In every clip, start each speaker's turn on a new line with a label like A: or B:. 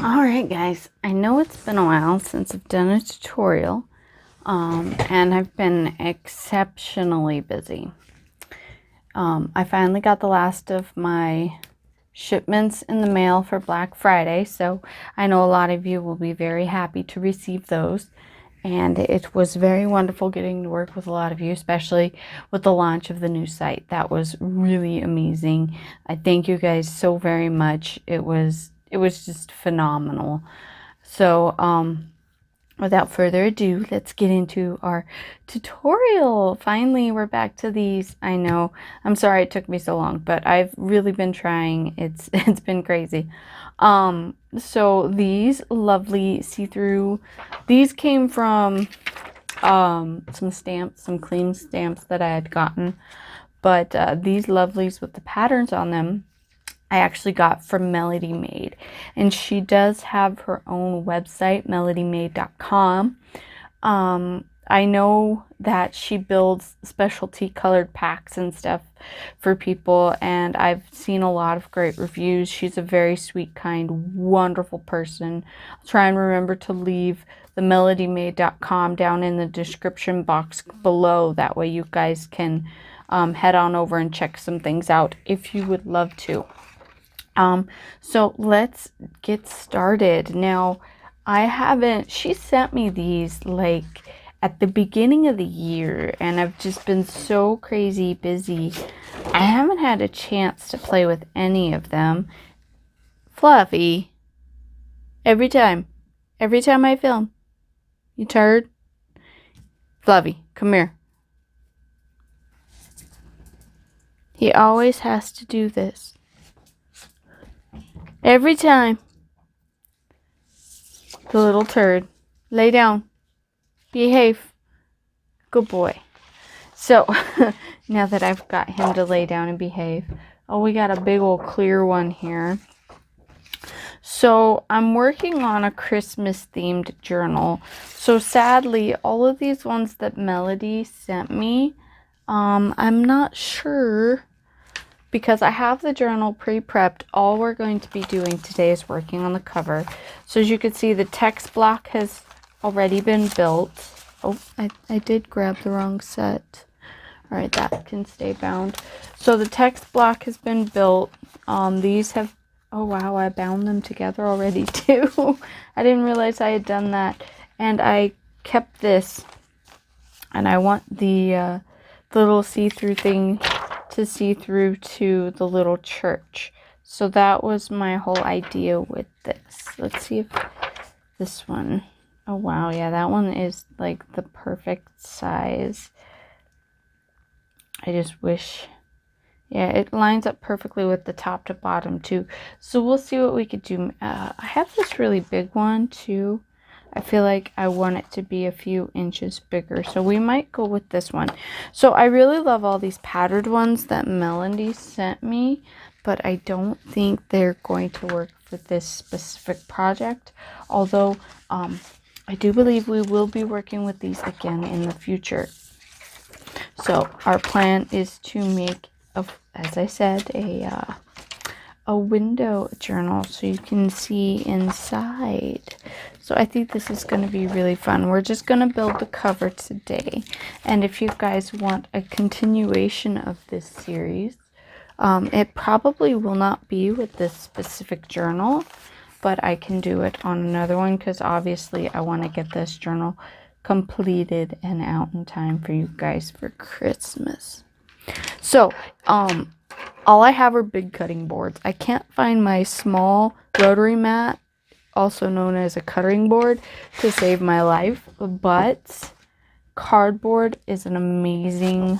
A: Alright guys, I know it's been a while since I've done a tutorial, and I've been exceptionally busy. I finally got the last of my shipments in the mail for Black Friday, so I know a lot of you will be very happy to receive those. And it was very wonderful getting to work with a lot of you, especially with the launch of the new site. That was really amazing. I thank you guys so very much. It was just phenomenal. So, without further ado, let's get into our tutorial. Finally, we're back to these. I know, I'm sorry it took me so long, but I've really been trying. It's been crazy. So these lovely see-through, these came from some stamps, some clean stamps that I had gotten, but these lovelies with the patterns on them I actually got from Melody Made, and she does have her own website, melodymade.com. I know that she builds specialty colored packs and stuff for people, and I've seen a lot of great reviews. She's a very sweet, kind, wonderful person. I'll try and remember to leave the melodymade.com down in the description box below. That way you guys can head on over and check some things out if you would love to. So let's get started. Now, she sent me these like at the beginning of the year, and I've just been so crazy busy. I haven't had a chance to play with any of them. Fluffy, every time I film, you turd. Fluffy, come here. He always has to do this. Every time. The little turd. Lay down. Behave. Good boy. So, now that I've got him to lay down and behave. Oh, we got a big old clear one here. So, I'm working on a Christmas themed journal. So, sadly, all of these ones that Melody sent me, I'm not sure, because I have the journal pre-prepped. All we're going to be doing today is working on the cover. So as you can see, the text block has already been built. Oh, I did grab the wrong set. All right, that can stay bound. So the text block has been built. These have, oh wow, I bound them together already too. I didn't realize I had done that. And I kept this, and I want the little see-through thing to see through to the little church. So that was my whole idea with this. Let's see if this one, oh wow, yeah, that one is like the perfect size. I just wish, yeah, it lines up perfectly with the top to bottom too. So we'll see what we could do. I have this really big one too. I feel like I want it to be a few inches bigger, so we might go with this one. So I really love all these patterned ones that Melody sent me, but I don't think they're going to work for this specific project. Although I do believe we will be working with these again in the future. So our plan is to make, as I said, a window journal so you can see inside. So I think this is going to be really fun. We're just going to build the cover today. And if you guys want a continuation of this series, it probably will not be with this specific journal, but I can do it on another one because obviously I want to get this journal completed and out in time for you guys for Christmas. So, all I have are big cutting boards. I can't find my small rotary mat, also known as a cutting board, to save my life. But cardboard is an amazing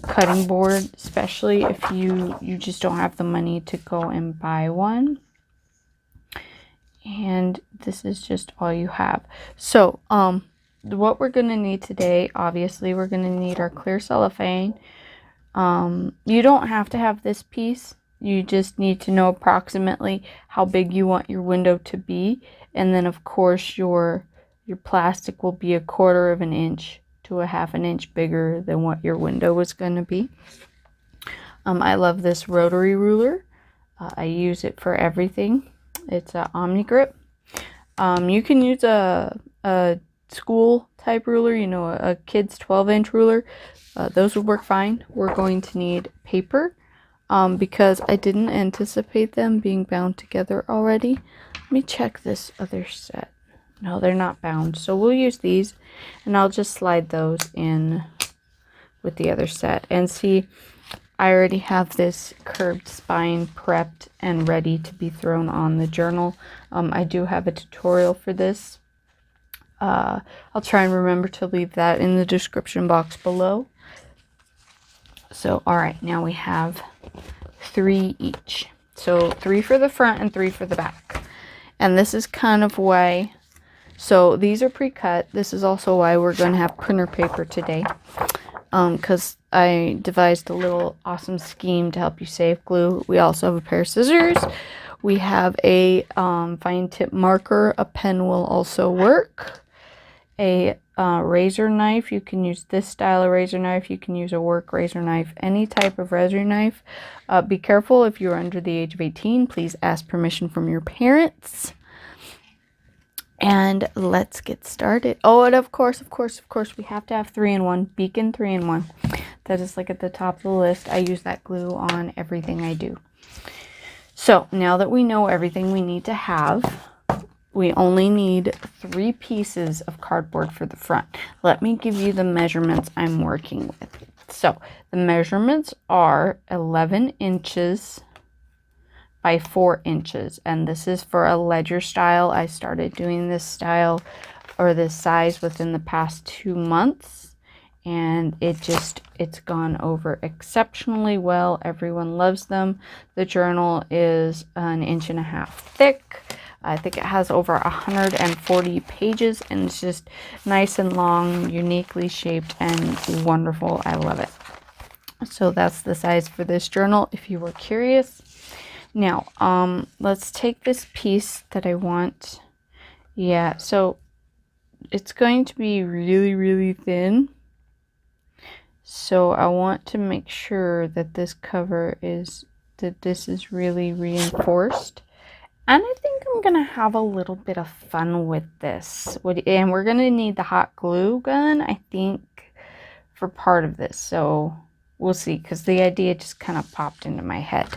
A: cutting board, especially if you just don't have the money to go and buy one. And this is just all you have. So, what we're going to need today, obviously, we're going to need our clear cellophane. You don't have to have this piece. You just need to know approximately how big you want your window to be. And then, of course, your plastic will be 1/4 of an inch to to a half an inch bigger than what your window was going to be. I love this rotary ruler. I use it for everything. It's an Omni Grip. You can use a school type ruler, you know, a kid's 12-inch ruler. Those would work fine. We're going to need paper because I didn't anticipate them being bound together already. Let me check this other set. No, they're not bound. So we'll use these, and I'll just slide those in with the other set. And see, I already have this curved spine prepped and ready to be thrown on the journal. I do have a tutorial for this. I'll try and remember to leave that in the description box below. So, all right, now we have 3 each. So 3 for the front and 3 for the back. And this is kind of why, so these are pre-cut. This is also why we're going to have printer paper today. Because I devised a little awesome scheme to help you save glue. We also have a pair of scissors. We have a fine tip marker. A pen will also work. A razor knife. You can use this style of razor knife. You can use a work razor knife. Any type of razor knife. Be careful if you're under the age of 18. Please ask permission from your parents. And let's get started. Oh, and of course, we have to have 3-in-1. Beacon 3-in-1. That is like at the top of the list. I use that glue on everything I do. So now that we know everything we need to have, we only need 3 pieces of cardboard for the front. Let me give you the measurements I'm working with. So the measurements are 11 inches by 4 inches, and this is for a ledger style. I started doing this style or this size within the past 2 months, and it's gone over exceptionally well. Everyone loves them. The journal is 1.5 inches thick. I think it has over 140 pages, and it's just nice and long, uniquely shaped, and wonderful. I love it. So that's the size for this journal if you were curious. Now, let's take this piece that I want. Yeah, so it's going to be really, really thin. So I want to make sure that this cover is, that this is really reinforced. And I think I'm going to have a little bit of fun with this. And we're going to need the hot glue gun, I think, for part of this. So we'll see, because the idea just kind of popped into my head.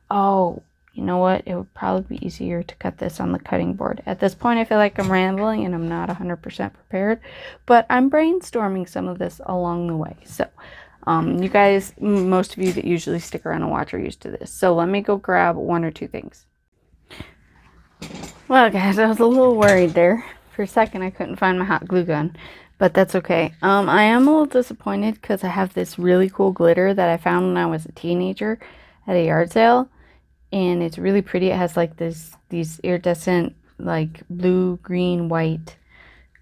A: Oh, you know what? It would probably be easier to cut this on the cutting board. At this point, I feel like I'm rambling and I'm not 100% prepared, but I'm brainstorming some of this along the way. So, you guys, most of you that usually stick around and watch are used to this. So let me go grab 1 or 2 things. Well, guys, I was a little worried there. For a second, I couldn't find my hot glue gun, but that's okay. I am a little disappointed because I have this really cool glitter that I found when I was a teenager at a yard sale. And it's really pretty. It has like these iridescent, like blue, green, white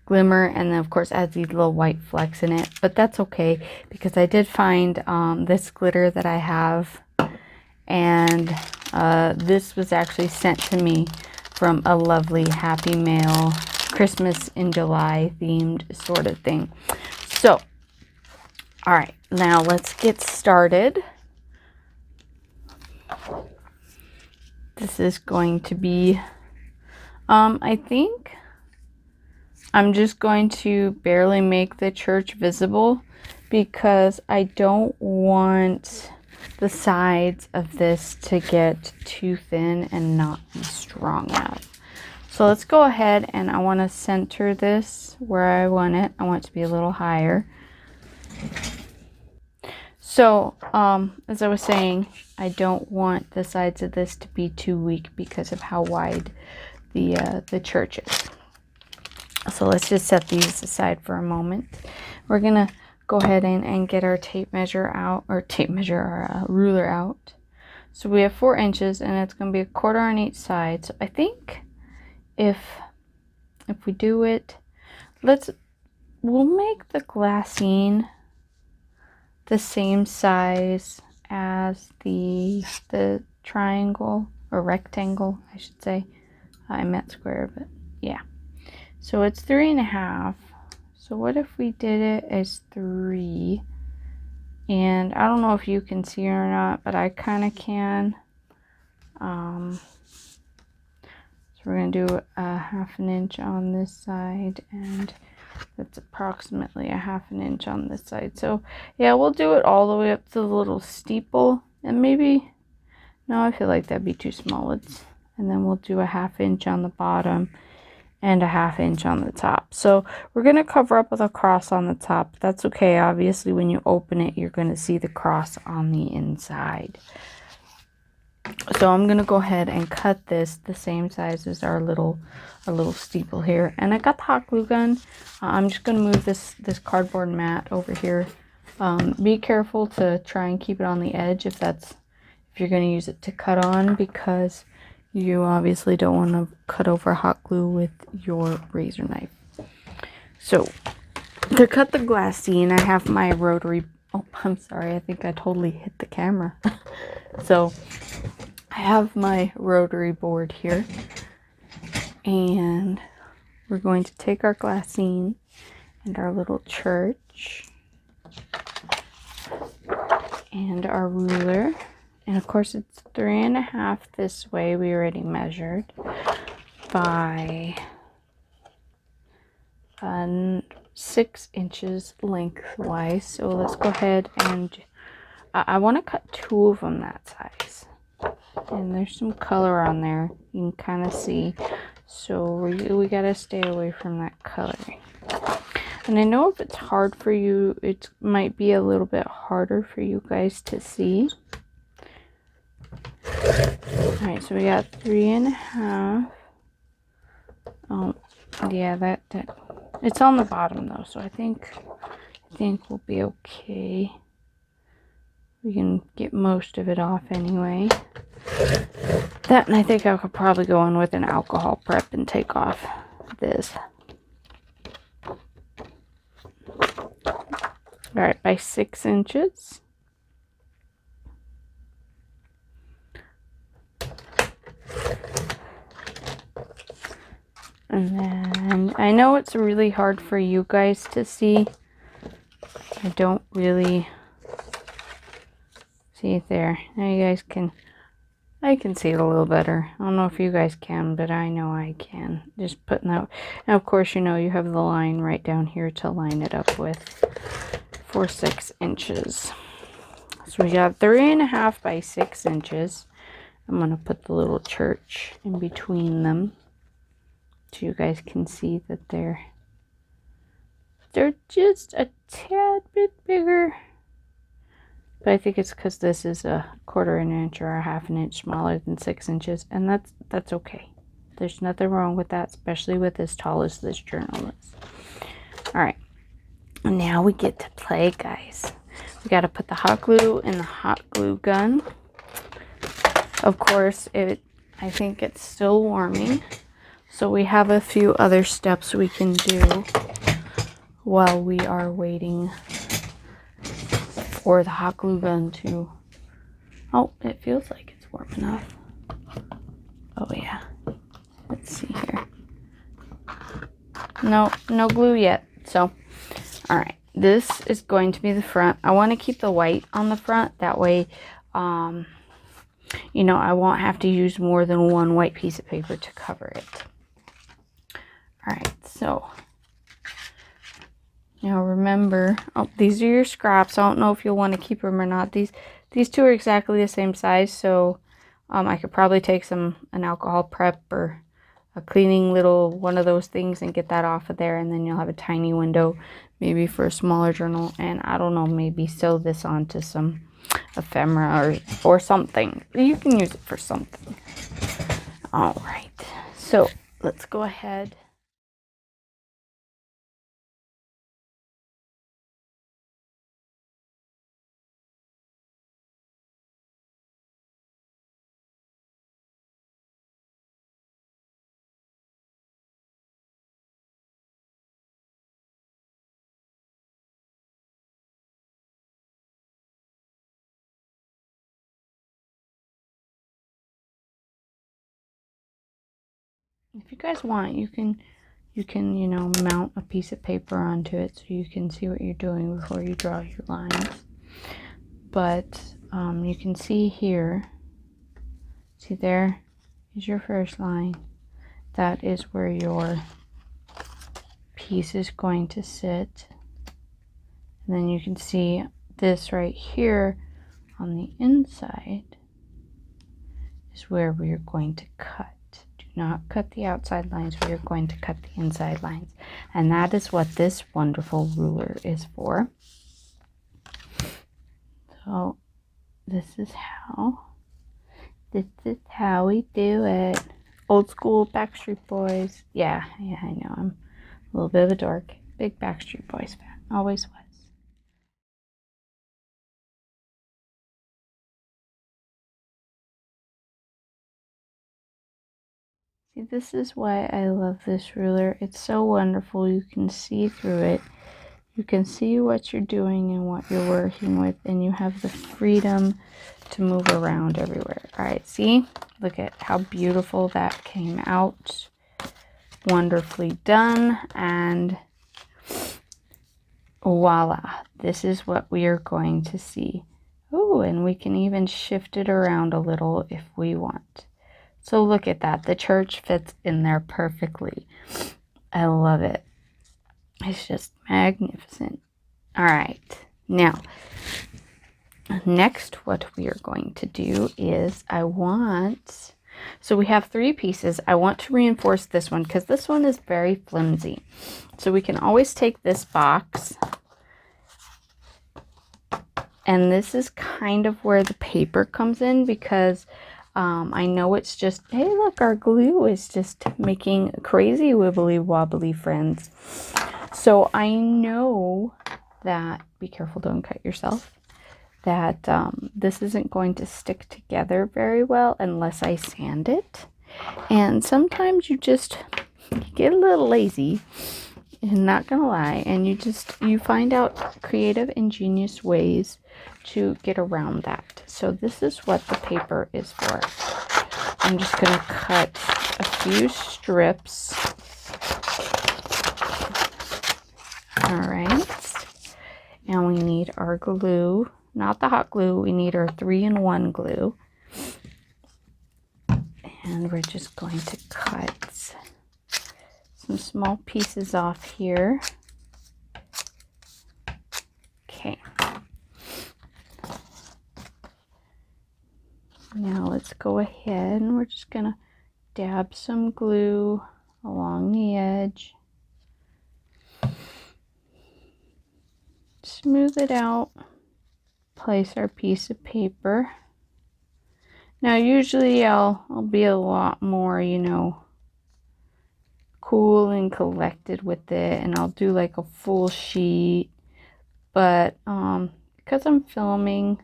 A: glimmer, and then of course it has these little white flecks in it. But that's okay, because I did find this glitter that I have, and this was actually sent to me from a lovely Happy Mail Christmas in July themed sort of thing. So, all right, now let's get started. This is going to be, I think I'm just going to barely make the church visible because I don't want the sides of this to get too thin and not be strong enough. So let's go ahead, and I want to center this where I want it. I want it to be a little higher. So, as I was saying, I don't want the sides of this to be too weak because of how wide the church is. So let's just set these aside for a moment. We're going to go ahead and get our tape measure out, or our ruler out. So we have 4 inches, and it's going to be 1/4 on each side. So I think if we do it, we'll make the glassine the same size as the triangle, or rectangle, I should say. I meant square, but yeah. So it's 3.5. So what if we did it as 3? And I don't know if you can see or not, but I kind of can. So we're going to do a 1/2 inch on this side, and that's approximately a 1/2 inch on this side. So yeah, we'll do it all the way up to the little steeple, and maybe, no, I feel like that'd be too small. And then we'll do a 1/2 inch on the bottom and a 1/2 inch on the top. So we're going to cover up with a cross on the top. That's okay. Obviously, when you open it, you're going to see the cross on the inside. So I'm going to go ahead and cut this the same size as our little steeple here. And I got the hot glue gun. I'm just going to move this cardboard mat over here. Be careful to try and keep it on the edge if you're going to use it to cut on, because you obviously don't want to cut over hot glue with your razor knife. So to cut the glassine, I have my rotary. Oh, I'm sorry. I think I totally hit the camera. So I have my rotary board here, and we're going to take our glassine and our little church and our ruler. And of course it's 3.5 this way. We already measured by 6 inches lengthwise. So let's go ahead and I want to cut 2 of them that size. And there's some color on there. You can kind of see. So we got to stay away from that coloring. And I know if it's hard for you, it might be a little bit harder for you guys to see. Alright, so we got 3.5. Oh, yeah, that it's on the bottom though, so I think we'll be okay. We can get most of it off anyway. That, and I think I could probably go in with an alcohol prep and take off this. Alright, by 6 inches. And then, I know it's really hard for you guys to see. I don't really see it there. Now you guys can, I can see it a little better. I don't know if you guys can, but I know I can. Just putting that, and of course, you know, you have the line right down here to line it up with for 6 inches. So we got 3.5 by 6 inches. I'm going to put the little church in between them, so you guys can see that they're just a tad bit bigger. But I think it's because this is a 1/4 inch or a 1/2 inch smaller than 6 inches, and that's okay. There's nothing wrong with that, especially with as tall as this journal is. All right, now we get to play, guys. We got to put the hot glue in the hot glue gun. Of course, I think it's still warming. So we have a few other steps we can do while we are waiting for the hot glue gun to... Oh, it feels like it's warm enough. Oh yeah. Let's see here. No glue yet. So, all right. This is going to be the front. I want to keep the white on the front. That way, you know, I won't have to use more than one white piece of paper to cover it. Alright, so now remember, oh, these are your scraps. I don't know if you'll want to keep them or not. These 2 are exactly the same size, so I could probably take an alcohol prep or a cleaning little one of those things and get that off of there, and then you'll have a tiny window maybe for a smaller journal, and I don't know, maybe sew this onto some ephemera or something. You can use it for something. Alright, so let's go ahead. If you guys want, you can you can, you know, mount a piece of paper onto it so you can see what you're doing before you draw your lines. But you can see here, see there is your first line. That is where your piece is going to sit. And then you can see this right here on the inside is where we are going to cut. Do not cut the outside lines. We are going to cut the inside lines. And that is what this wonderful ruler is for. So this is how we do it. Old school Backstreet Boys. Yeah, I know. I'm a little bit of a dork. Big Backstreet Boys fan. Always was. See, this is why I love this ruler. It's so wonderful. You can see through it. You can see what you're doing and what you're working with, and you have the freedom to move around everywhere. All right, see? Look at how beautiful that came out. Wonderfully done, and voila. This is what we are going to see. Oh, and we can even shift it around a little if we want. So look at that. The church fits in there perfectly. I love it. It's just magnificent. All right. Now, next what we are going to do is so we have 3 pieces. I want to reinforce this one because this one is very flimsy. So we can always take this box, and this is kind of where the paper comes in because I know it's just, hey, look, our glue is just making crazy wibbly wobbly friends. So I know that, be careful, don't cut yourself, that this isn't going to stick together very well unless I sand it. And sometimes you get a little lazy, and not gonna lie, and you find out creative, ingenious ways to get around that. So this is what the paper is for. I'm just gonna cut a few strips. All right, and we need our glue, not the hot glue. We need our 3-in-1 glue, and we're just going to cut some small pieces off here. Okay. Now let's go ahead and we're just gonna dab some glue along the edge. Smooth it out. Place our piece of paper. Now usually I'll be a lot more, you know, cool and collected with it, and I'll do like a full sheet. But because I'm filming,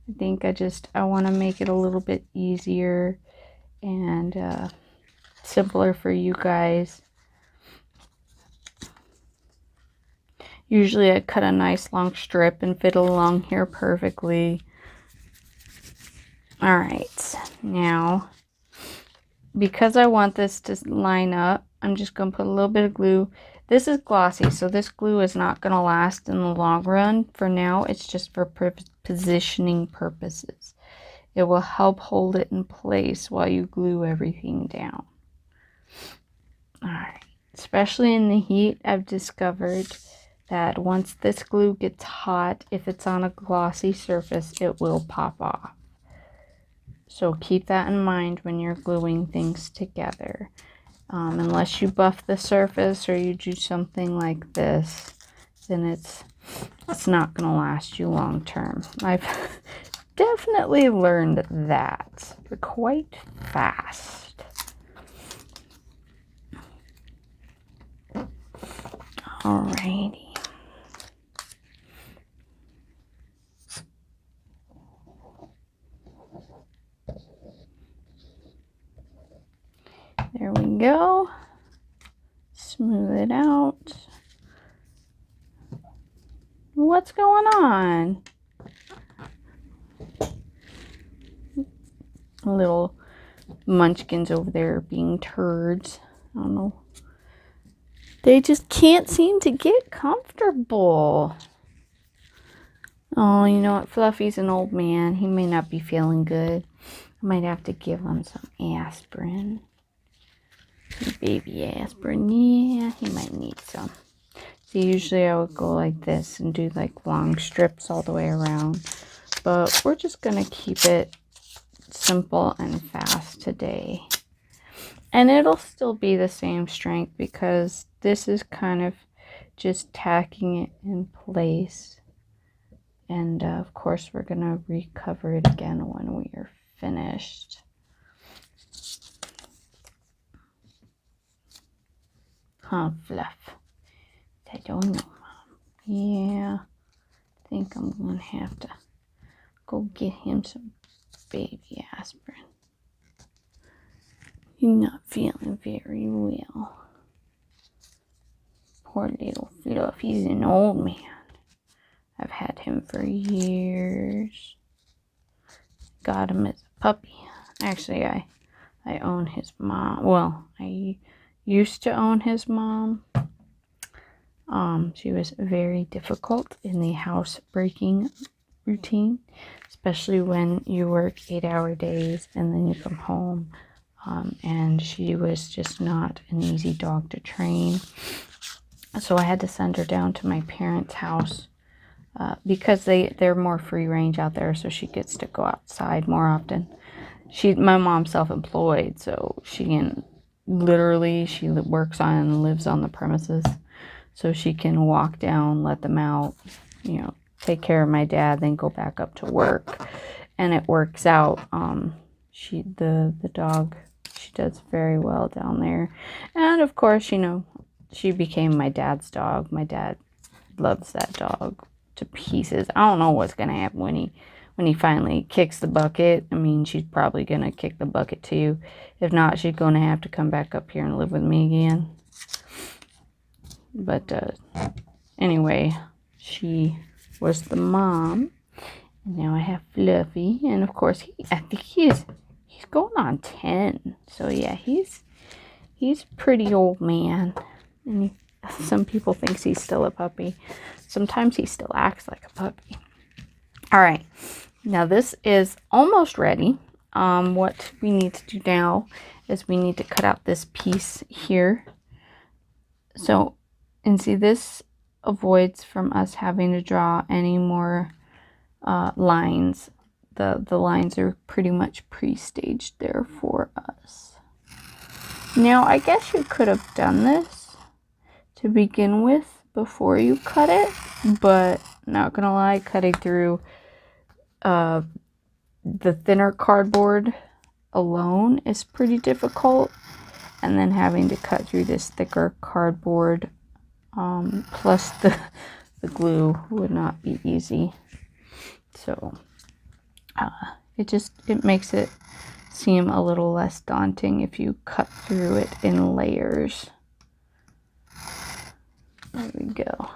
A: I think I want to make it a little bit easier and simpler for you guys. Usually I cut a nice long strip and fit along here perfectly. All right, now because I want this to line up, I'm just going to put a little bit of glue. This is glossy, so this glue is not going to last in the long run. For now, it's just for positioning purposes. It will help hold it in place while you glue everything down. All right, especially in the heat, I've discovered that once this glue gets hot, if it's on a glossy surface, it will pop off. So keep that in mind when you're gluing things together. Unless you buff the surface or you do something like this, then it's not going to last you long term. I've definitely learned that quite fast. Alrighty. There we go. Smooth it out. What's going on? Little munchkins over there being turds. I don't know. They just can't seem to get comfortable. Oh, you know what? Fluffy's an old man. He may not be feeling good. I might have to give him some aspirin. Some baby aspirin. Yeah, he might need some. See, usually I would go like this and do like long strips all the way around. But we're just going to keep it simple and fast today. And it'll still be the same strength because this is kind of just tacking it in place. And of course, we're going to recover it again when we are finished. Huh, Fluff? I don't know, Mom. Yeah, I think I'm going to have to go get him some baby aspirin. He's not feeling very well. Poor little Fluff. He's an old man. I've had him for years. Got him as a puppy. Actually, I own his mom. Well, I used to own his mom. She was very difficult in the housebreaking routine, especially when you work 8-hour days and then you come home. And she was just not an easy dog to train. So I had to send her down to my parents' house because they're more free range out there, so she gets to go outside more often. My mom's self-employed, so she works on and lives on the premises, so she can walk down, let them out, take care of my dad, then go back up to work, and it works out. The dog, she does very well down there, and of course, she became my dad's dog. My dad loves that dog to pieces. I don't know what's gonna happen when he finally kicks the bucket. I mean, she's probably gonna kick the bucket too. If not, she's gonna have to come back up here and live with me again. But anyway, she was the mom. And now I have Fluffy, and of course I think he's going on 10. So yeah, he's a pretty old man, and some people think he's still a puppy. Sometimes he still acts like a puppy. All right, now this is almost ready. What we need to do now is we need to cut out this piece here. So, and see, this avoids from us having to draw any more lines. The lines are pretty much pre-staged there for us. Now, I guess you could have done this to begin with before you cut it, but not gonna lie, cutting through the thinner cardboard alone is pretty difficult, and then having to cut through this thicker cardboard plus the glue would not be easy. So it makes it seem a little less daunting if you cut through it in layers. There we go.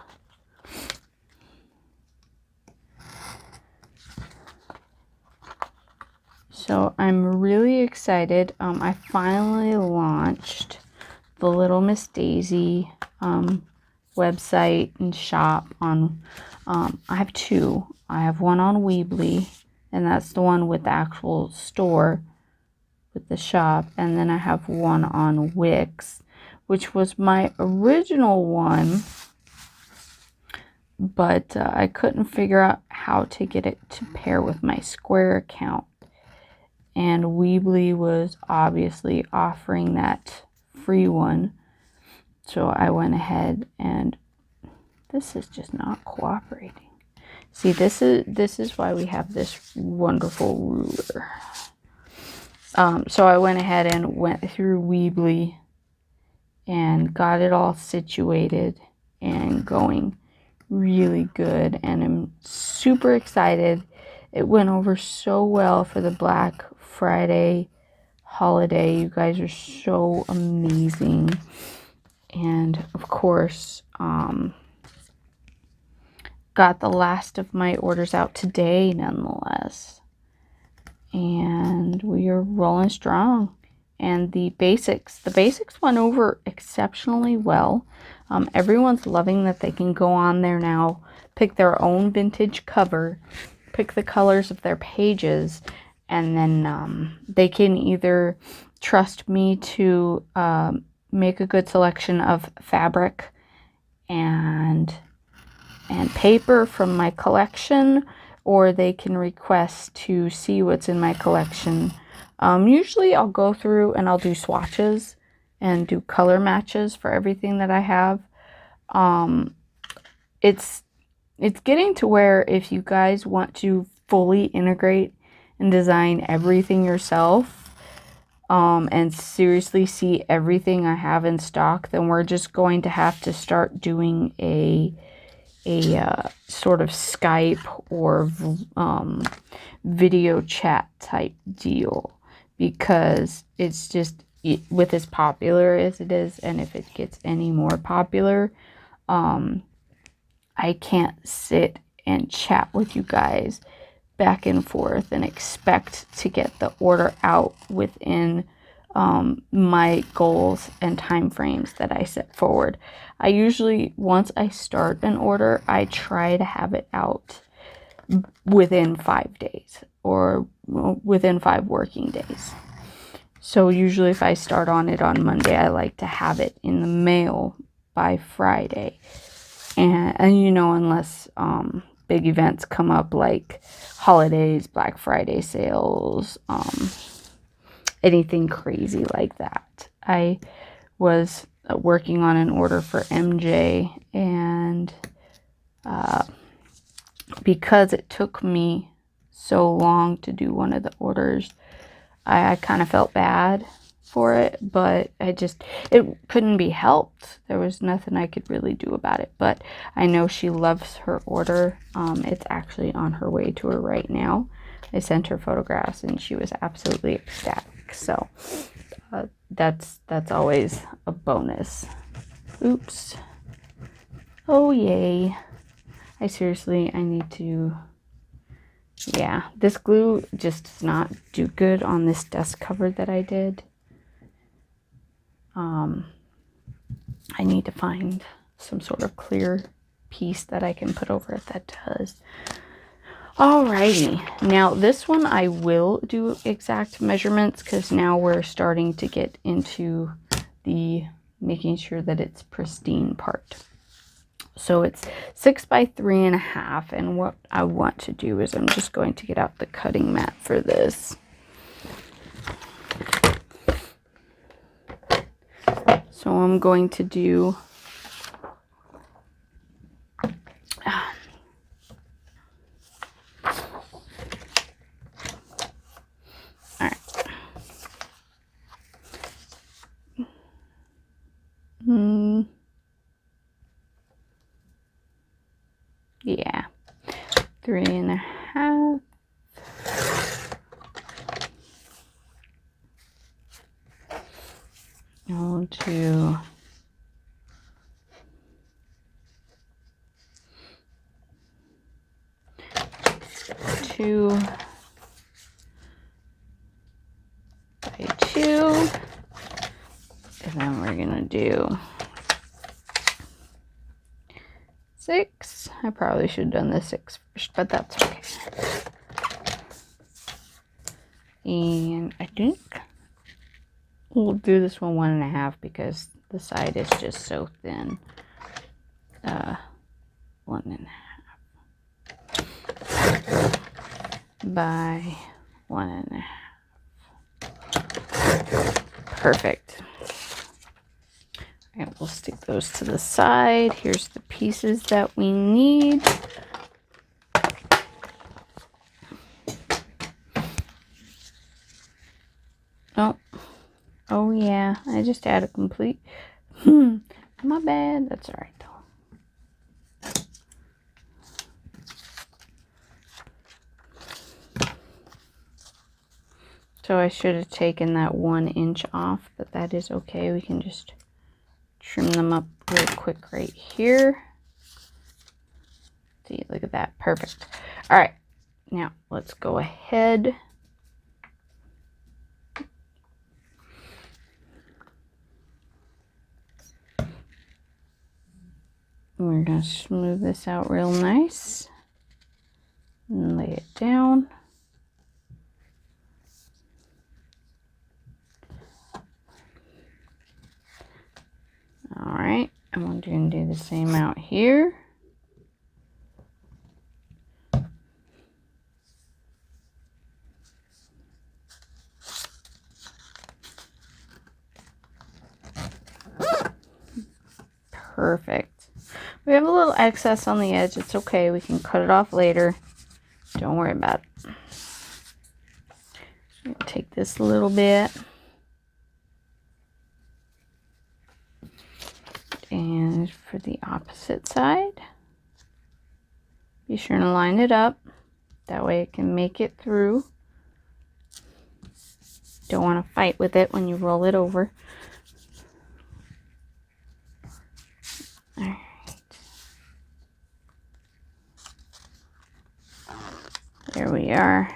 A: So I'm really excited. I finally launched the Lil Miss Dasie website and shop on. I have two. I have one on Weebly, and that's the one with the actual store with the shop, and then I have one on Wix, which was my original one, but I couldn't figure out how to get it to pair with my Square account. And Weebly was obviously offering that free one. So I went ahead, and this is just not cooperating. See, this is why we have this wonderful ruler. So I went ahead and went through Weebly and got it all situated and going really good. And I'm super excited. It went over so well for the Black Friday holiday. You guys are so amazing. And of course, got the last of my orders out today nonetheless. And we are rolling strong. and the basics. The basics went over exceptionally well. Everyone's loving that they can go on there now, pick their own vintage cover, pick the colors of their pages, and then they can either trust me to make a good selection of fabric and paper from my collection, or they can request to see what's in my collection. Usually I'll go through and I'll do swatches and do color matches for everything that I have. It's getting to where if you guys want to fully integrate and design everything yourself, and seriously see everything I have in stock, then we're just going to have to start doing a sort of Skype or video chat type deal, because it's just, with as popular as it is, and if it gets any more popular, I can't sit and chat with you guys back and forth and expect to get the order out within my goals and time frames that I set forward. I usually, once I start an order, I try to have it out within 5 days, or within 5 working days. So usually if I start on it on Monday, I like to have it in the mail by Friday. And you know, unless big events come up like holidays, Black Friday sales, anything crazy like that. I was working on an order for MJ, and because it took me so long to do one of the orders, I kind of felt bad for it, but it couldn't be helped. There was nothing I could really do about it, but I know she loves her order. It's actually on her way to her right now. I sent her photographs and she was absolutely ecstatic. So that's always a bonus. Oops. Oh yay. I need to, yeah, this glue just does not do good on this desk cover that I did. I need to find some sort of clear piece that I can put over it that does. Alrighty, now this one I will do exact measurements, because now we're starting to get into the making sure that it's pristine part. So it's 6 by 3.5, and what I want to do is I'm just going to get out the cutting mat for this. So I'm going to do yeah, 3.5. I'll do 2 by 2, and then we're gonna do 6. I probably should have done the 6 first, but that's okay. And I think we'll do this one 1.5 because the side is just so thin. 1.5 by 1.5. Perfect. And we'll stick those to the side. Here's the pieces that we need. Oh yeah, I just had a complete, my bad. That's all right though. So I should have taken that 1 inch off, but that is okay. We can just trim them up real quick right here. See, look at that. Perfect. All right, now let's go ahead We're going to smooth this out real nice and lay it down. All right, and we're going to do the same out here. Perfect. We have a little excess on the edge. It's okay. We can cut it off later. Don't worry about it. Take this little bit. And for the opposite side, be sure to line it up. That way it can make it through. Don't want to fight with it when you roll it over. All right. There we are.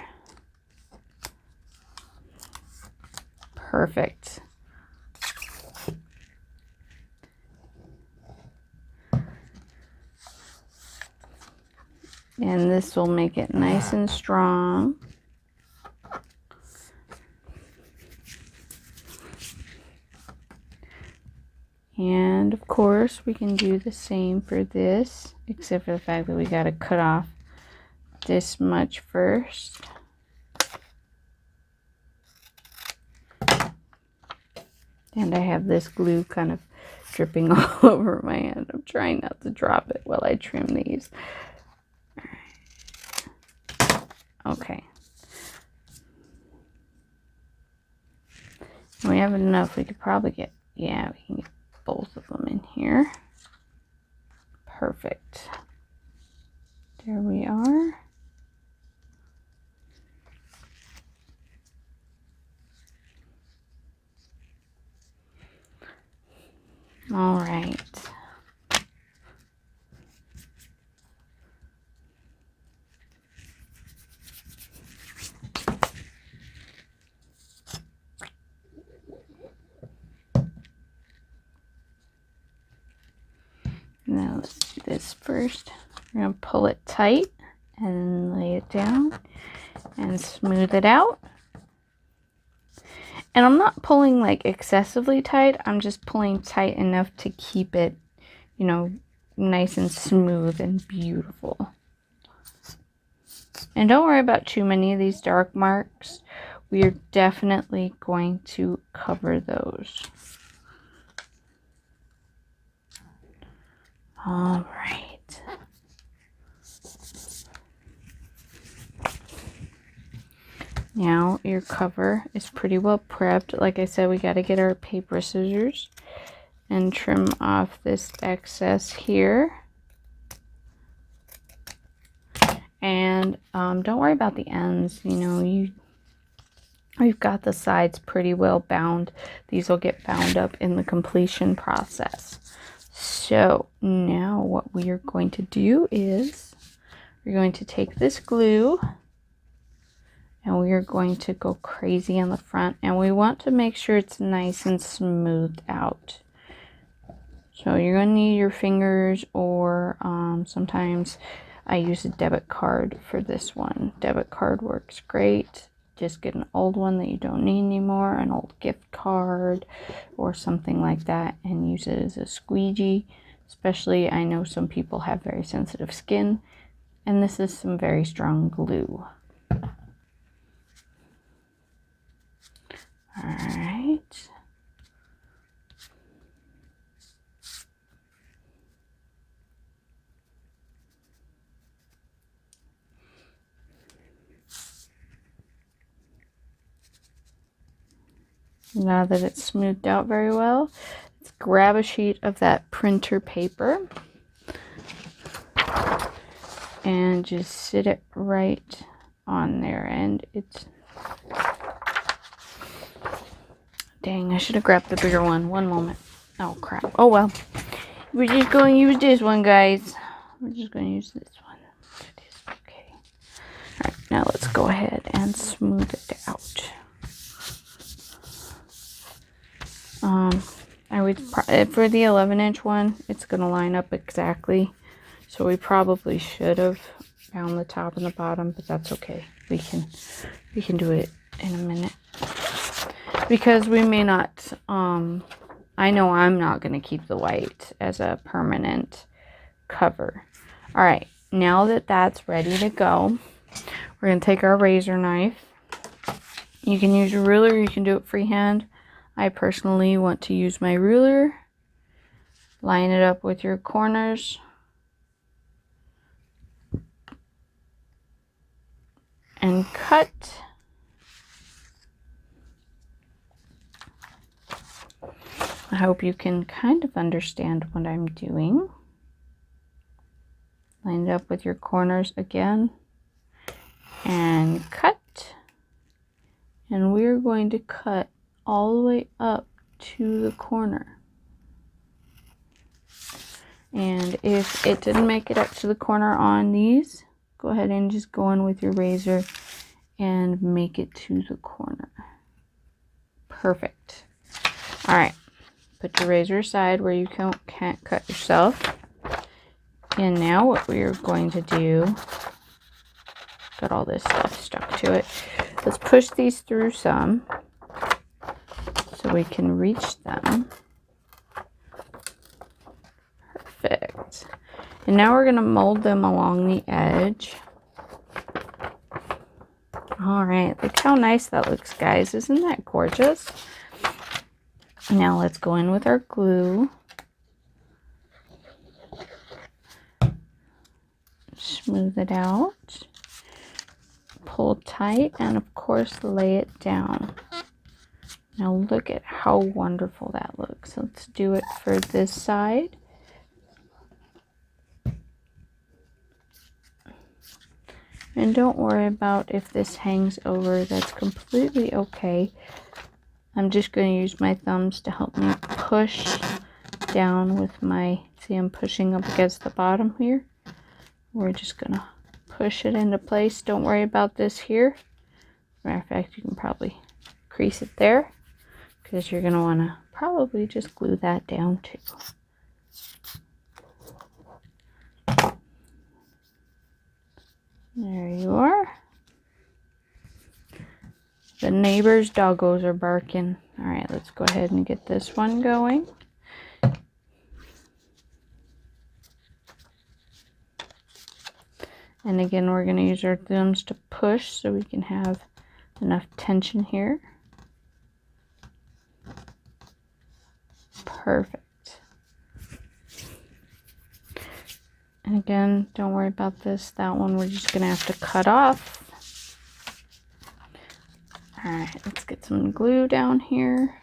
A: Perfect. And this will make it nice and strong. And of course we can do the same for this, except for the fact that we got to cut off this much first. And I have this glue kind of dripping all over my hand. I'm trying not to drop it while I trim these. Okay. We have enough. We could probably get, yeah, we can get both of them in here. Perfect. There we are. All right. Now let's do this first. We're going to pull it tight and lay it down and smooth it out. And I'm not pulling like excessively tight. I'm just pulling tight enough to keep it, you know, nice and smooth and beautiful. And don't worry about too many of these dark marks. We are definitely going to cover those. All right. Now your cover is pretty well prepped. Like I said, we got to get our paper scissors and trim off this excess here. And don't worry about the ends. You know, we've got the sides pretty well bound. These will get bound up in the completion process. So now what we are going to do is we're going to take this glue and we are going to go crazy on the front, and we want to make sure it's nice and smoothed out. So you're going to need your fingers, or sometimes I use a debit card for this one. Debit card works great. Just get an old one that you don't need anymore, an old gift card or something like that, and use it as a squeegee. Especially, I know some people have very sensitive skin, and this is some very strong glue. All right. Now that it's smoothed out very well, let's grab a sheet of that printer paper and just sit it right on there. And it's, dang, I should have grabbed the bigger one. One moment. Oh crap. Oh well. We're just going to use this one, guys. We're just going to use this one. Okay. Alright, now let's go ahead and smooth it out. I for the 11-inch one, it's going to line up exactly. So we probably should have found the top and the bottom, but that's okay. We can do it in a minute. Because we may not, I know I'm not going to keep the white as a permanent cover. All right, now that that's ready to go, we're going to take our razor knife. You can use a ruler, you can do it freehand. I personally want to use my ruler. Line it up with your corners. And cut. I hope you can kind of understand what I'm doing. Line it up with your corners again. And cut. And we're going to cut all the way up to the corner. And if it didn't make it up to the corner on these, go ahead and just go in with your razor and make it to the corner. Perfect. All right, put your razor aside where you can't cut yourself. And now what we are going to do, got all this stuff stuck to it. Let's push these through some so we can reach them. Perfect. And now we're going to mold them along the edge. All right, look how nice that looks, guys. Isn't that gorgeous? Now let's go in with our glue. Smooth it out. Pull tight and of course lay it down. Now look at how wonderful that looks. Let's do it for this side. And don't worry about if this hangs over, that's completely okay. I'm just going to use my thumbs to help me push down with my, see I'm pushing up against the bottom here. We're just going to push it into place. Don't worry about this here. Matter of fact, you can probably crease it there because you're going to want to probably just glue that down too. There you are. The neighbor's doggos are barking. All right, let's go ahead and get this one going. And again, we're going to use our thumbs to push so we can have enough tension here. Perfect. And again, don't worry about this. That one we're just going to have to cut off. All right, let's get some glue down here.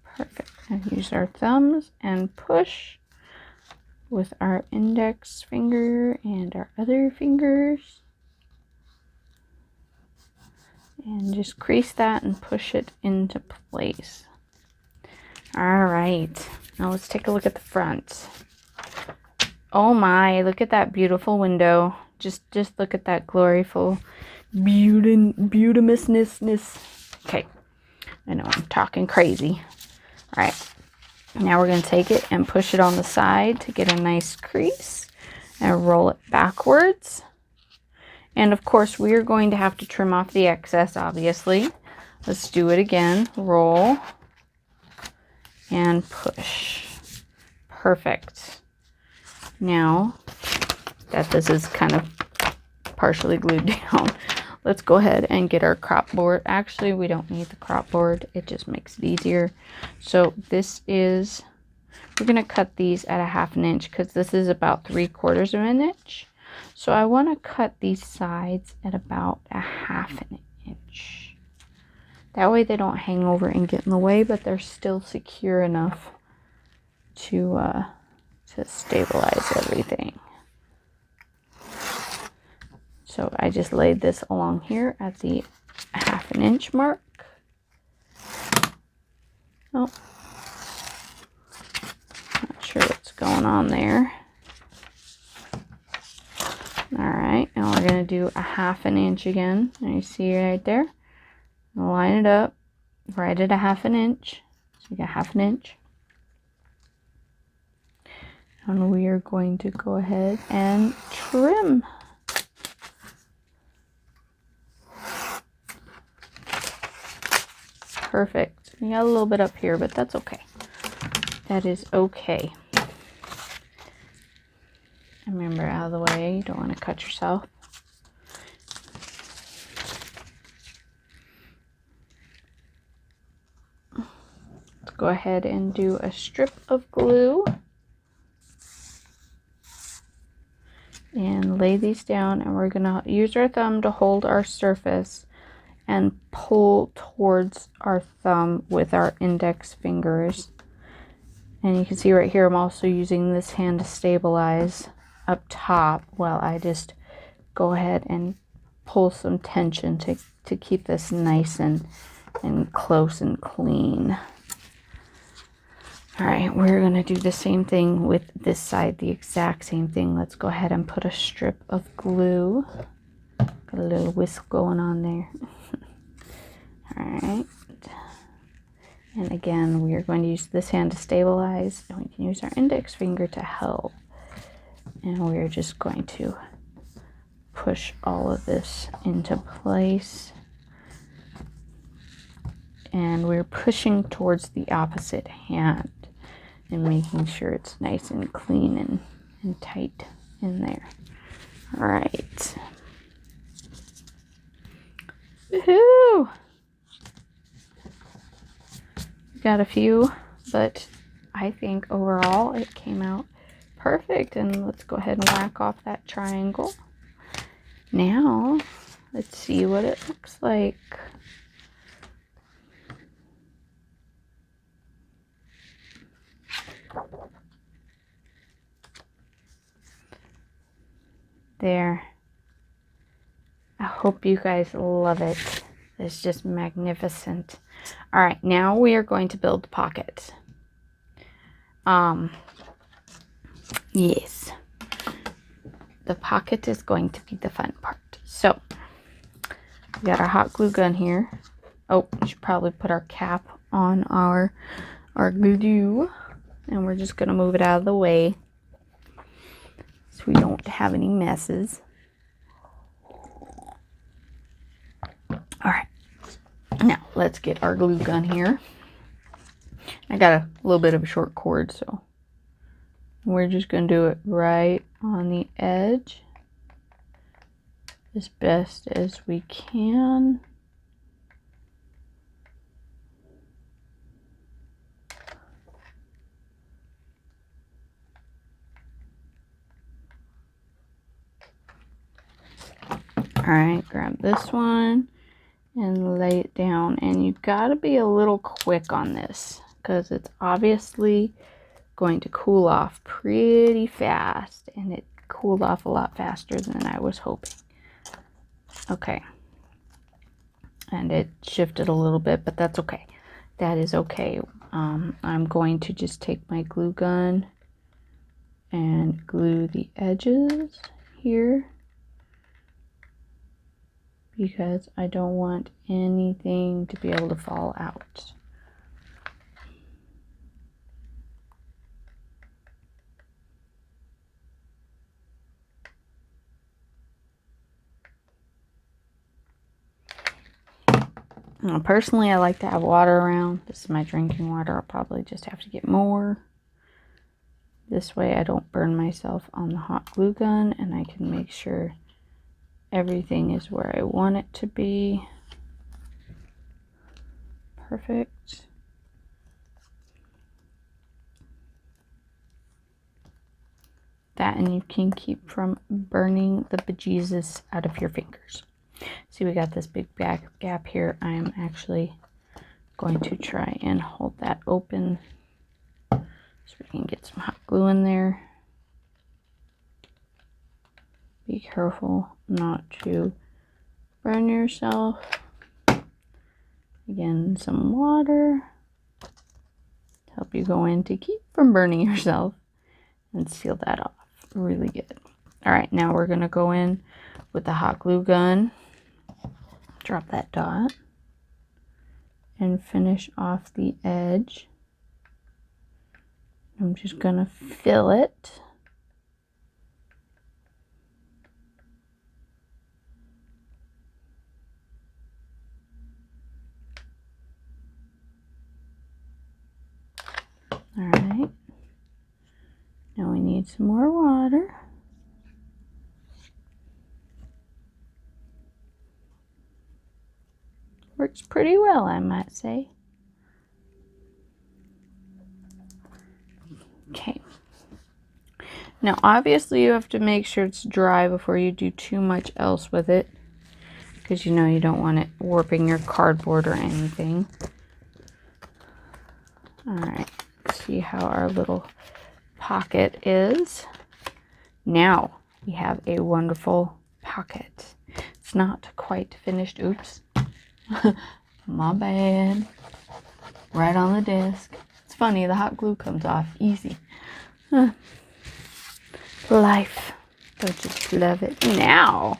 A: Perfect. And use our thumbs and push with our index finger and our other fingers. And just crease that and push it into place. All right, now let's take a look at the front. Oh my, look at that beautiful window. Just look at that gloriful beautimousness. Okay, I know I'm talking crazy. All right, now we're going to take it and push it on the side to get a nice crease and roll it backwards. And of course, we are going to have to trim off the excess, obviously. Let's do it again. Roll and push. Perfect. Now that this is kind of partially glued down, let's go ahead and get our crop board. Actually, we don't need the crop board. It just makes it easier. So this is, we're going to cut these at a 1/2 inch because this is about 3/4 of an inch. So I want to cut these sides at about a 1/2 inch. That way they don't hang over and get in the way, but they're still secure enough to stabilize everything. So I just laid this along here at the 1/2 inch mark. Oh, not sure what's going on there. Alright, now we're going to do a 1/2 inch again. And you see right there? Line it up right at a 1/2 inch. So you got 1/2 inch. And we are going to go ahead and trim. Perfect. You got a little bit up here, but that's okay. That is okay. Remember, out of the way, you don't want to cut yourself. Let's go ahead and do a strip of glue. And lay these down, and we're going to use our thumb to hold our surface and pull towards our thumb with our index fingers. And you can see right here I'm also using this hand to stabilize up top while I just go ahead and pull some tension to keep this nice and close and clean. Alright, we're going to do the same thing with this side, the exact same thing. Let's go ahead and put a strip of glue. Got a little whisk going on there. Alright. And again, we are going to use this hand to stabilize, and we can use our index finger to help. And we're just going to push all of this into place. And we're pushing towards the opposite hand and making sure it's nice and clean and tight in there. All right. Woohoo! Got a few, but I think overall it came out perfect. And let's go ahead and whack off that triangle. Now, let's see what it looks like. There. I hope you guys love it. It's just magnificent. All right, now we are going to build the pocket. Yes. The pocket is going to be the fun part. So, we got our hot glue gun here. Oh, we should probably put our cap on our glue. And we're just going to move it out of the way so we don't have any messes. Alright, now let's get our glue gun here. I got a little bit of a short cord, so we're just going to do it right on the edge as best as we can. Alright, grab this one and lay it down. And you've got to be a little quick on this because it's obviously going to cool off pretty fast. And it cooled off a lot faster than I was hoping. Okay. And it shifted a little bit, but that's okay. That is okay. I'm going to just take my glue gun and glue the edges here, because I don't want anything to be able to fall out. Now, personally, I like to have water around. This is my drinking water. I'll probably just have to get more. This way I don't burn myself on the hot glue gun, and I can make sure everything is where I want it to be. Perfect. That, and you can keep from burning the bejesus out of your fingers. See, we got this big gap here. I am actually going to try and hold that open so we can get some hot glue in there. Be careful not to burn yourself. Again, some water to help you go in to keep from burning yourself. and seal that off really good. All right, now we're gonna go in with the hot glue gun, drop that dot, and finish off the edge. I'm just gonna fill it. All right, now we need some more water. Works pretty well, I might say. Okay. Now, obviously, you have to make sure it's dry before you do too much else with it, because you know you don't want it warping your cardboard or anything. All right, see how our little pocket is. Now we have a wonderful pocket. It's not quite finished. Oops. My bad. Right on the desk. It's funny, the hot glue comes off easy. Life. Don't just love it. Now,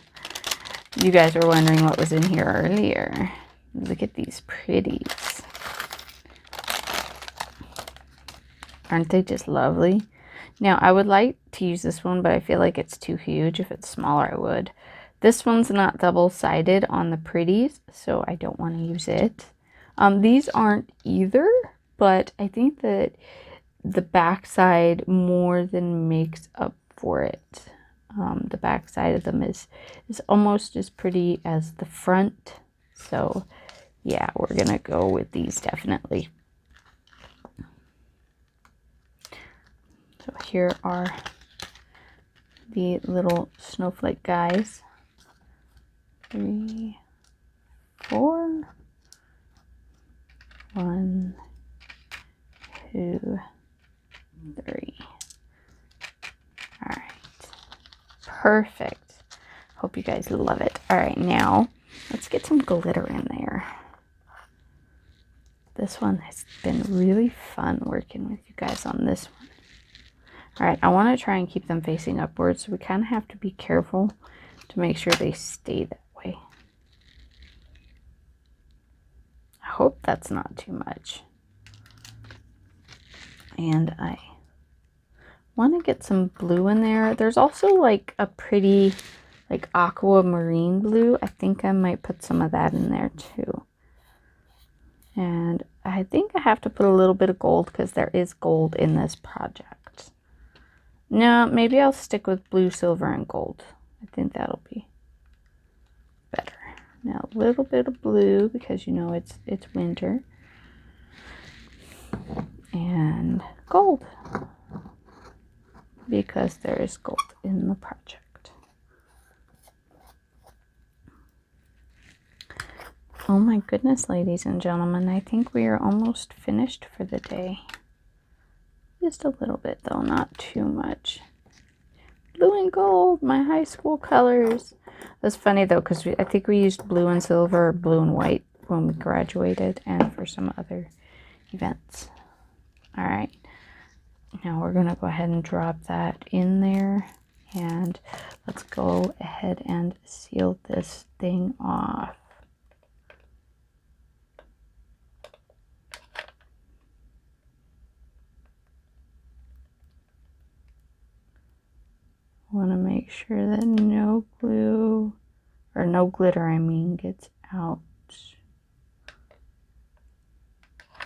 A: you guys were wondering what was in here earlier. Look at these pretties. Aren't they just lovely? Now, I would like to use this one, but I feel like it's too huge. If it's smaller, I would. This one's not double-sided on the pretties, so I don't want to use it. These aren't either, but I think that the backside more than makes up for it. The backside of them is almost as pretty as the front. So, yeah, we're going to go with these definitely. So here are the little snowflake guys. 3, 4, 1, 2, 3. All right, perfect. Hope you guys love it. All right, now let's get some glitter in there. This one has been really fun working with you guys on this one. All right, I want to try and keep them facing upwards, so we kind of have to be careful to make sure they stay that way. I hope that's not too much. And I want to get some blue in there. There's also like a pretty like aquamarine blue. I think I might put some of that in there too. And I think I have to put a little bit of gold because there is gold in this project. No, maybe I'll stick with blue, silver, and gold. I think that'll be better. Now a little bit of blue because you know it's winter. And gold because there is gold in the project. Oh my goodness, ladies and gentlemen, I think we are almost finished for the day. Just a little bit though, not too much. Blue and gold, my high school colors. That's funny though, because I think we used blue and silver, or blue and white when we graduated and for some other events. All right, now we're gonna go ahead and drop that in there, and let's go ahead and seal this thing off. I want to make sure that no glue, or no glitter, I mean, gets out.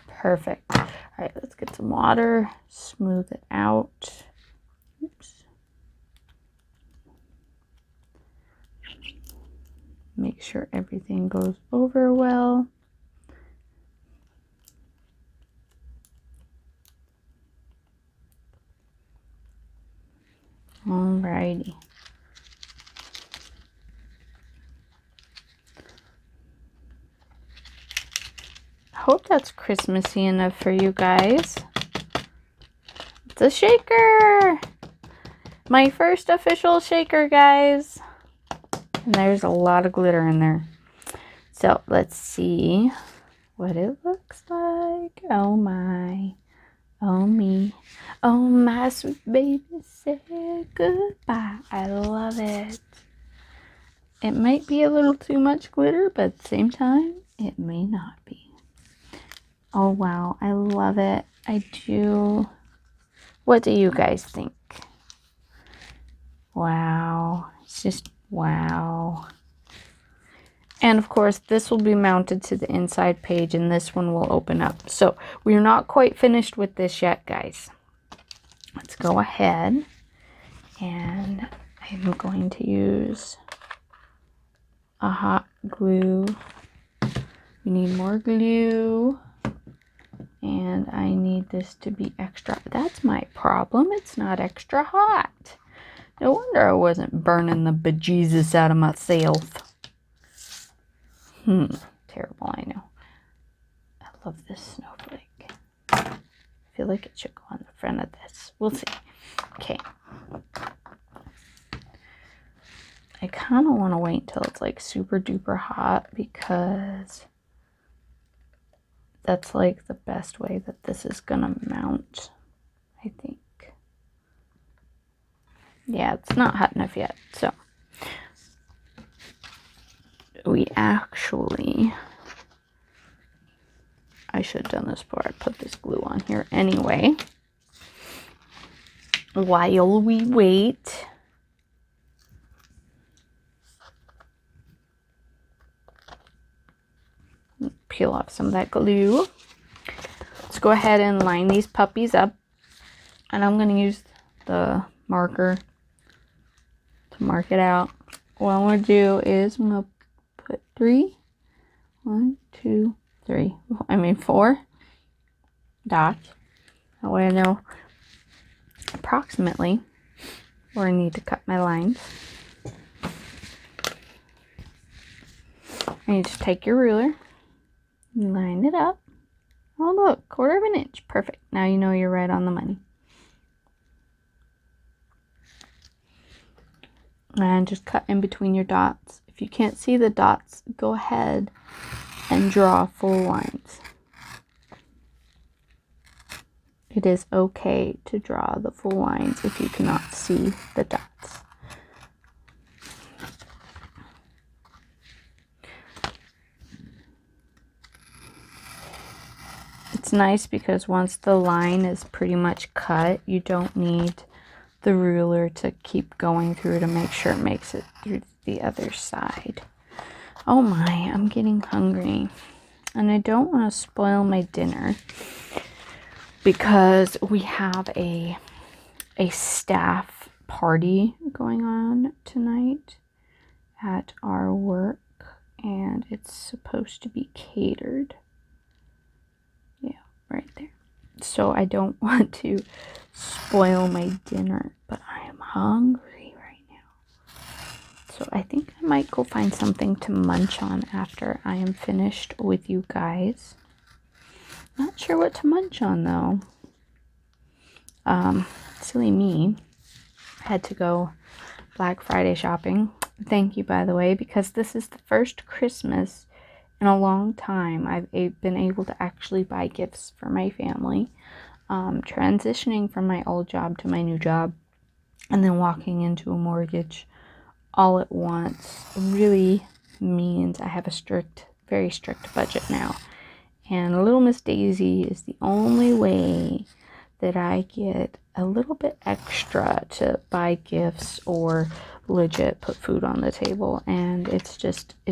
A: Perfect. All right, let's get some water, smooth it out. Oops. Make sure everything goes over well. Alrighty. I hope that's Christmassy enough for you guys. It's a shaker! My first official shaker, guys. And there's a lot of glitter in there. So let's see what it looks like. Oh my. Oh me, oh my sweet baby said goodbye. I love it. It might be a little too much glitter, but at the same time, it may not be. Oh wow, I love it. I do. What do you guys think? Wow, it's just wow. And of course, this will be mounted to the inside page and this one will open up. So we're not quite finished with this yet, guys. Let's go ahead and I'm going to use a hot glue. We need more glue. And I need this to be extra. That's my problem. It's not extra hot. No wonder I wasn't burning the bejesus out of myself. Terrible, I know. I love this snowflake. I feel like it should go on the front of this. We'll see. Okay. I kind of want to wait till it's like super duper hot because that's like the best way that this is gonna mount, I think. Yeah, it's not hot enough yet, so we actually, I should have done this before I put this glue on here anyway. While we wait, peel off some of that glue. Let's go ahead and line these puppies up. And I'm going to use the marker to mark it out. What I'm going to do is I'm going to put 4 dots. That way I know approximately where I need to cut my lines. And you just take your ruler, line it up. Oh look, 1/4 inch. Perfect. Now you know you're right on the money. And just cut in between your dots. If you can't see the dots, go ahead and draw full lines. It is okay to draw the full lines if you cannot see the dots. It's nice because once the line is pretty much cut, you don't need the ruler to keep going through to make sure it makes it through the other side. Oh my, I'm getting hungry. And I don't want to spoil my dinner because we have a staff party going on tonight at our work and it's supposed to be catered. Yeah, right there. So I don't want to spoil my dinner, but I am hungry right now. So I think I might go find something to munch on after I am finished with you guys. Not sure what to munch on though. Silly me. I had to go Black Friday shopping. Thank you, by the way, because this is the first Christmas in a long time I've been able to actually buy gifts for my family. Transitioning from my old job to my new job and then walking into a mortgage all at once really means I have a very strict budget now. And Lil Miss Dasie is the only way that I get a little bit extra to buy gifts or legit put food on the table. And it's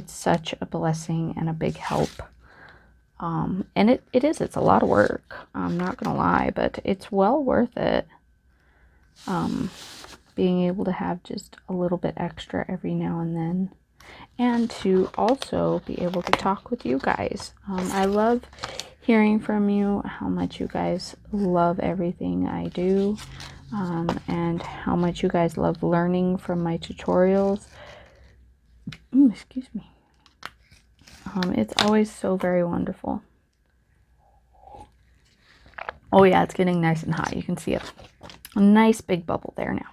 A: such a blessing and a big help. And it's a lot of work. I'm not gonna lie, but it's well worth it. Being able to have just a little bit extra every now and then. And to also be able to talk with you guys. I love hearing from you, how much you guys love everything I do, and how much you guys love learning from my tutorials. Excuse me. It's always so very wonderful. Oh yeah, it's getting nice and hot. You can see a nice big bubble there now.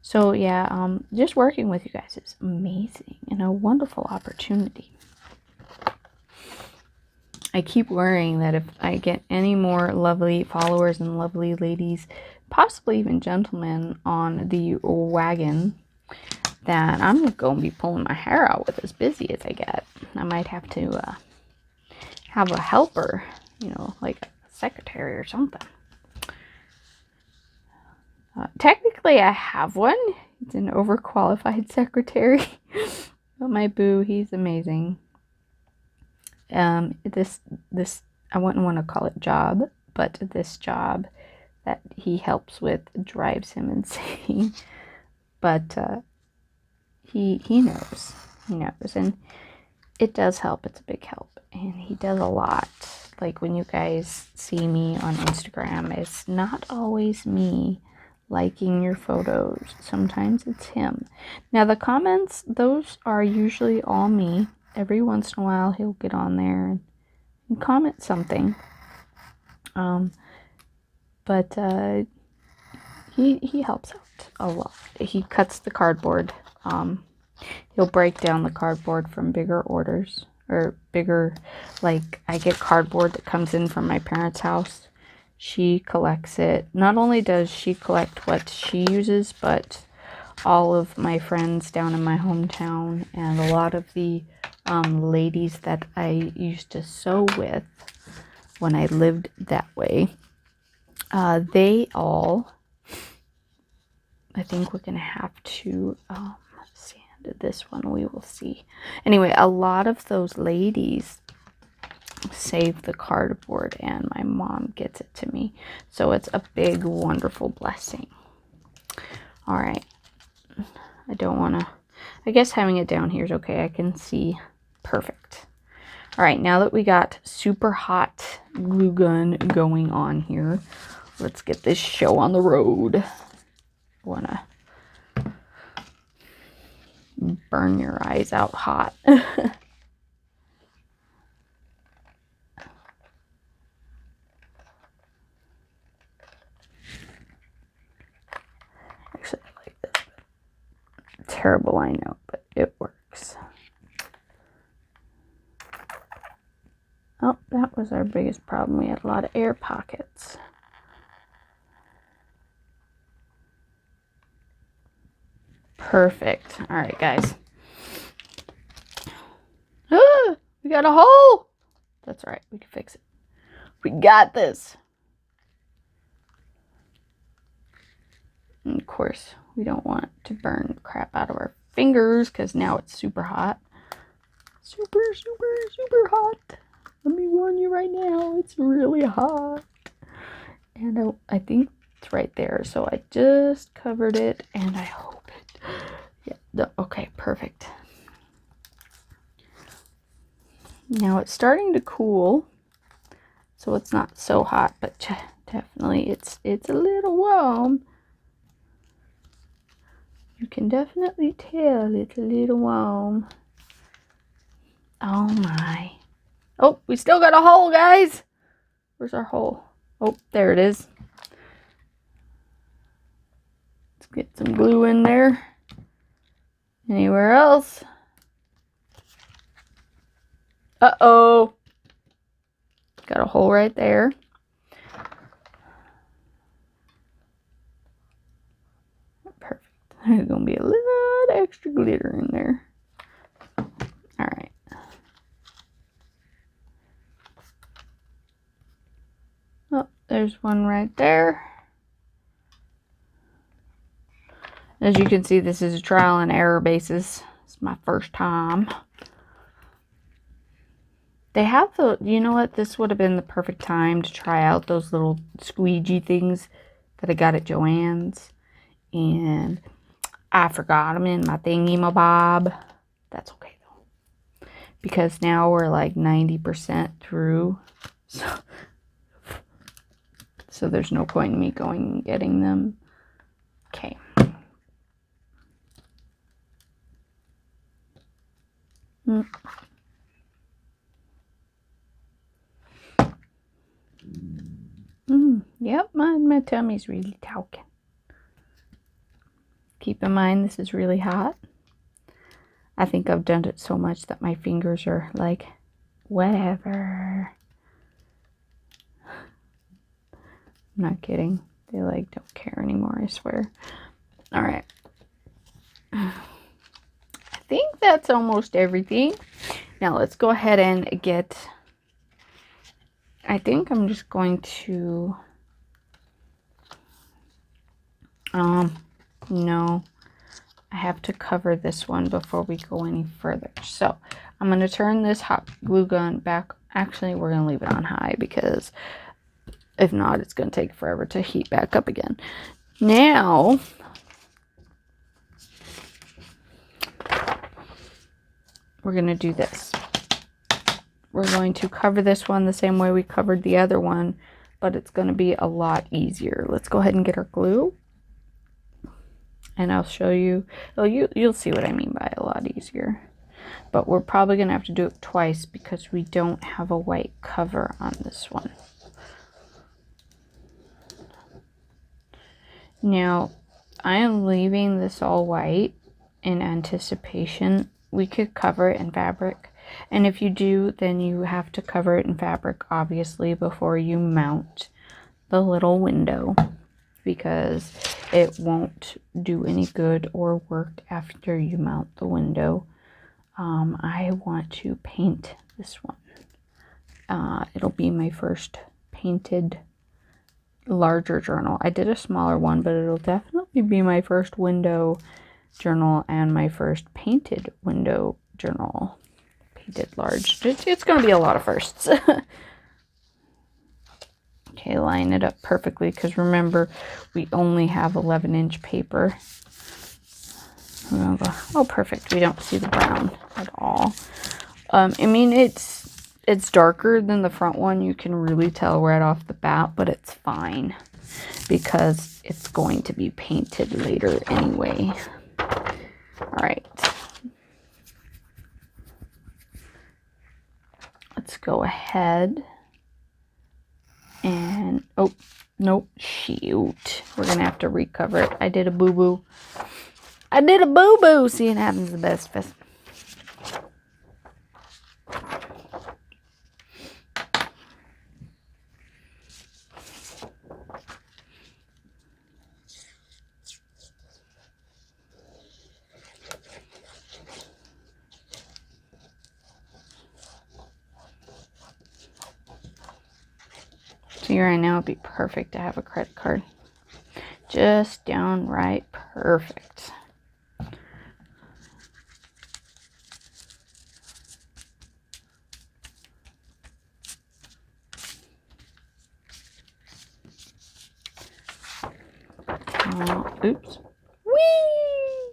A: So yeah, just working with you guys is amazing and a wonderful opportunity. I keep worrying that if I get any more lovely followers and lovely ladies, possibly even gentlemen, on the wagon, that I'm going to be pulling my hair out with as busy as I get. I might have to have a helper, you know, like a secretary or something. Technically, I have one. It's an overqualified secretary. But my boo, he's amazing. This I wouldn't want to call it job, but this job that he helps with drives him insane. But he knows, and it does help. It's a big help, and he does a lot. Like when you guys see me on Instagram, it's not always me liking your photos. Sometimes it's him. Now the comments, those are usually all me. Every once in a while he'll get on there and comment something. But he helps out a lot. He cuts the cardboard. He'll break down the cardboard from bigger orders, or bigger, like I get cardboard that comes in from my parents' house. She collects it. Not only does she collect what she uses, but all of my friends down in my hometown and a lot of the ladies that I used to sew with when I lived that way, they all, I think we're going to have to sand this one. We will see. Anyway, a lot of those ladies save the cardboard and my mom gets it to me. So it's a big, wonderful blessing. All right. I don't want to, I guess having it down here is okay. I can see perfect. All right, now that we got super hot glue gun going on here, let's get this show on the road. I want to burn your eyes out hot. Actually, I like this. Terrible, I know, but it works. Oh, that was our biggest problem. We had a lot of air pockets. Perfect. All right, guys. Ah, we got a hole. That's all right. We can fix it. We got this. And of course, we don't want to burn crap out of our fingers because now it's super hot. Super, super, super hot. Let me warn you right now, it's really hot. And I think it's right there. So I just covered it and I hope it. Yeah, okay, perfect. Now it's starting to cool. So it's not so hot, but definitely it's a little warm. You can definitely tell it's a little warm. Oh my. Oh, we still got a hole, guys. Where's our hole? Oh, there it is. Let's get some glue in there. Anywhere else? Uh-oh. Got a hole right there. Perfect. There's going to be a little extra glitter in there. All right. Oh, there's one right there. As you can see, this is a trial and error basis. It's my first time. They have the, you know what? This would have been the perfect time to try out those little squeegee things that I got at Joann's. And I forgot them in my thingy-my-bob. That's okay, though. Because now we're like 90% through. So there's no point in me going and getting them. Okay. Yep, my tummy's really talking. Keep in mind, this is really hot. I think I've done it so much that my fingers are like, whatever. I'm not kidding. They like don't care anymore, I swear. All right. I think that's almost everything. Now let's go ahead and get, I think I'm just going to, no, I have to cover this one before we go any further. So I'm going to turn this hot glue gun back. Actually, we're going to leave it on high because if not, it's going to take forever to heat back up again. Now, we're going to do this. We're going to cover this one the same way we covered the other one, but it's going to be a lot easier. Let's go ahead and get our glue. And I'll show you. Well, you'll see what I mean by a lot easier. But we're probably going to have to do it twice because we don't have a white cover on this one. Now, I am leaving this all white in anticipation. We could cover it in fabric. And if you do, then you have to cover it in fabric, obviously, before you mount the little window, because it won't do any good or work after you mount the window. I want to paint this one. It'll be my first painted larger journal. I did a smaller one, but it'll definitely be my first window journal and my first painted window journal. Painted large. It's going to be a lot of firsts. Okay, line it up perfectly because remember, we only have 11-inch paper. Oh, perfect. We don't see the brown at all. I mean, it's darker than the front one. You can really tell right off the bat, but it's fine because it's going to be painted later anyway. All right. Let's go ahead and, oh, nope, shoot. We're going to have to recover it. I did a boo-boo. I did a boo-boo. See, it happens the best. See, right now it'd be perfect to have a credit card. Just downright perfect. Oops. Whee!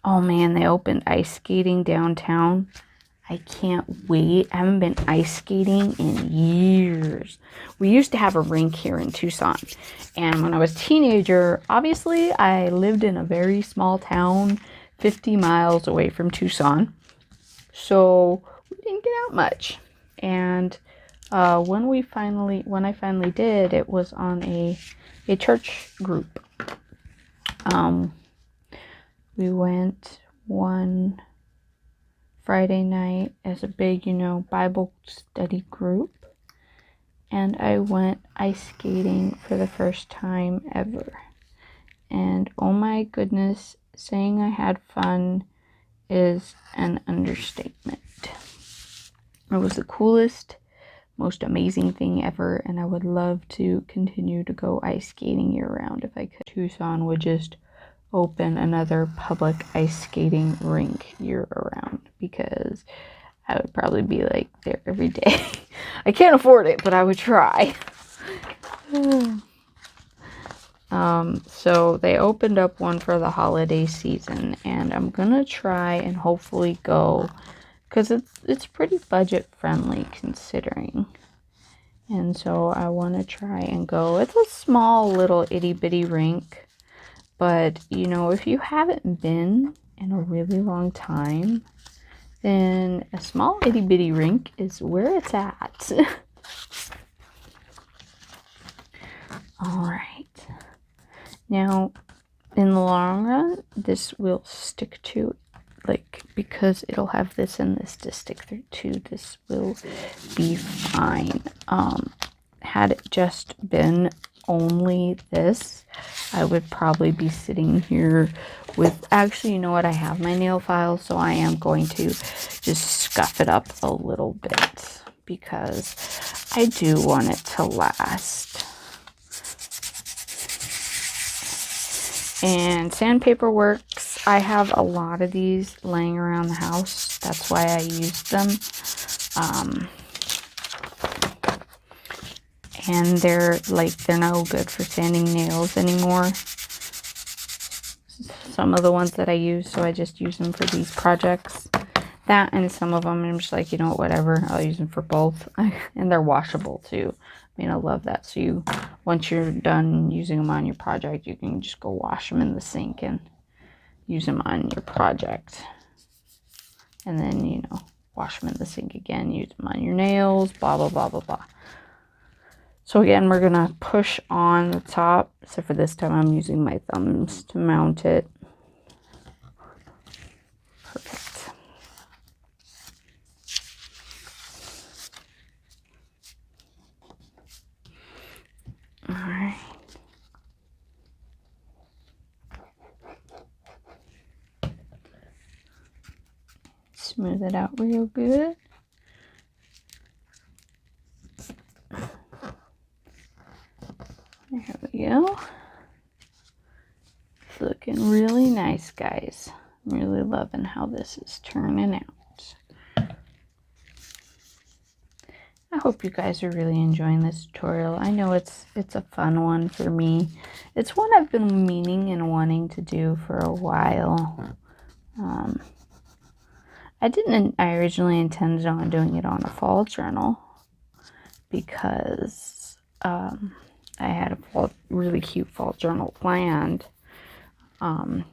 A: Oh man, they opened ice skating downtown. I can't wait. I haven't been ice skating in years. We used to have a rink here in Tucson. And when I was a teenager, obviously I lived in a very small town 50 miles away from Tucson. So we didn't get out much. And when I finally did, it was on a church group. We went one Friday night as a big, Bible study group. And I went ice skating for the first time ever. And oh my goodness, saying I had fun is an understatement. It was the coolest, most amazing thing ever, and I would love to continue to go ice skating year round if I could. Tucson would just open another public ice skating rink year around because I would probably be like there every day. I can't afford it, but I would try. So they opened up one for the holiday season, and I'm gonna try and hopefully go because it's pretty budget friendly considering. And so I want to try and go. It's a small little itty bitty rink, but if you haven't been in a really long time, then a small itty bitty rink is where it's at. All right. Now, in the long run, this will stick to, because it'll have this and this to stick through to, this will be fine. had it just been only this, I would probably be sitting here with, actually, you know what, I have my nail file, so I am going to just scuff it up a little bit because I do want it to last. And sandpaper works. I have a lot of these laying around the house. That's why I use them. And they're no good for sanding nails anymore. Some of the ones that I use, so I just use them for these projects. That, and some of them I'm just like, you know what, whatever, I'll use them for both. And they're washable too. I mean, I love that. So you, once you're done using them on your project, you can just go wash them in the sink and use them on your project. And then, you know, wash them in the sink again, use them on your nails, blah, blah, blah, blah, blah. So again, we're going to push on the top, except for this time I'm using my thumbs to mount it. Perfect. All right. Smooth it out real good. There we go. It's looking really nice, guys. I'm really loving how this is turning out. I hope you guys are really enjoying this tutorial. I know it's a fun one for me. It's one I've been meaning and wanting to do for a while. I originally intended on doing it on a fall journal because I had a really cute fall journal planned.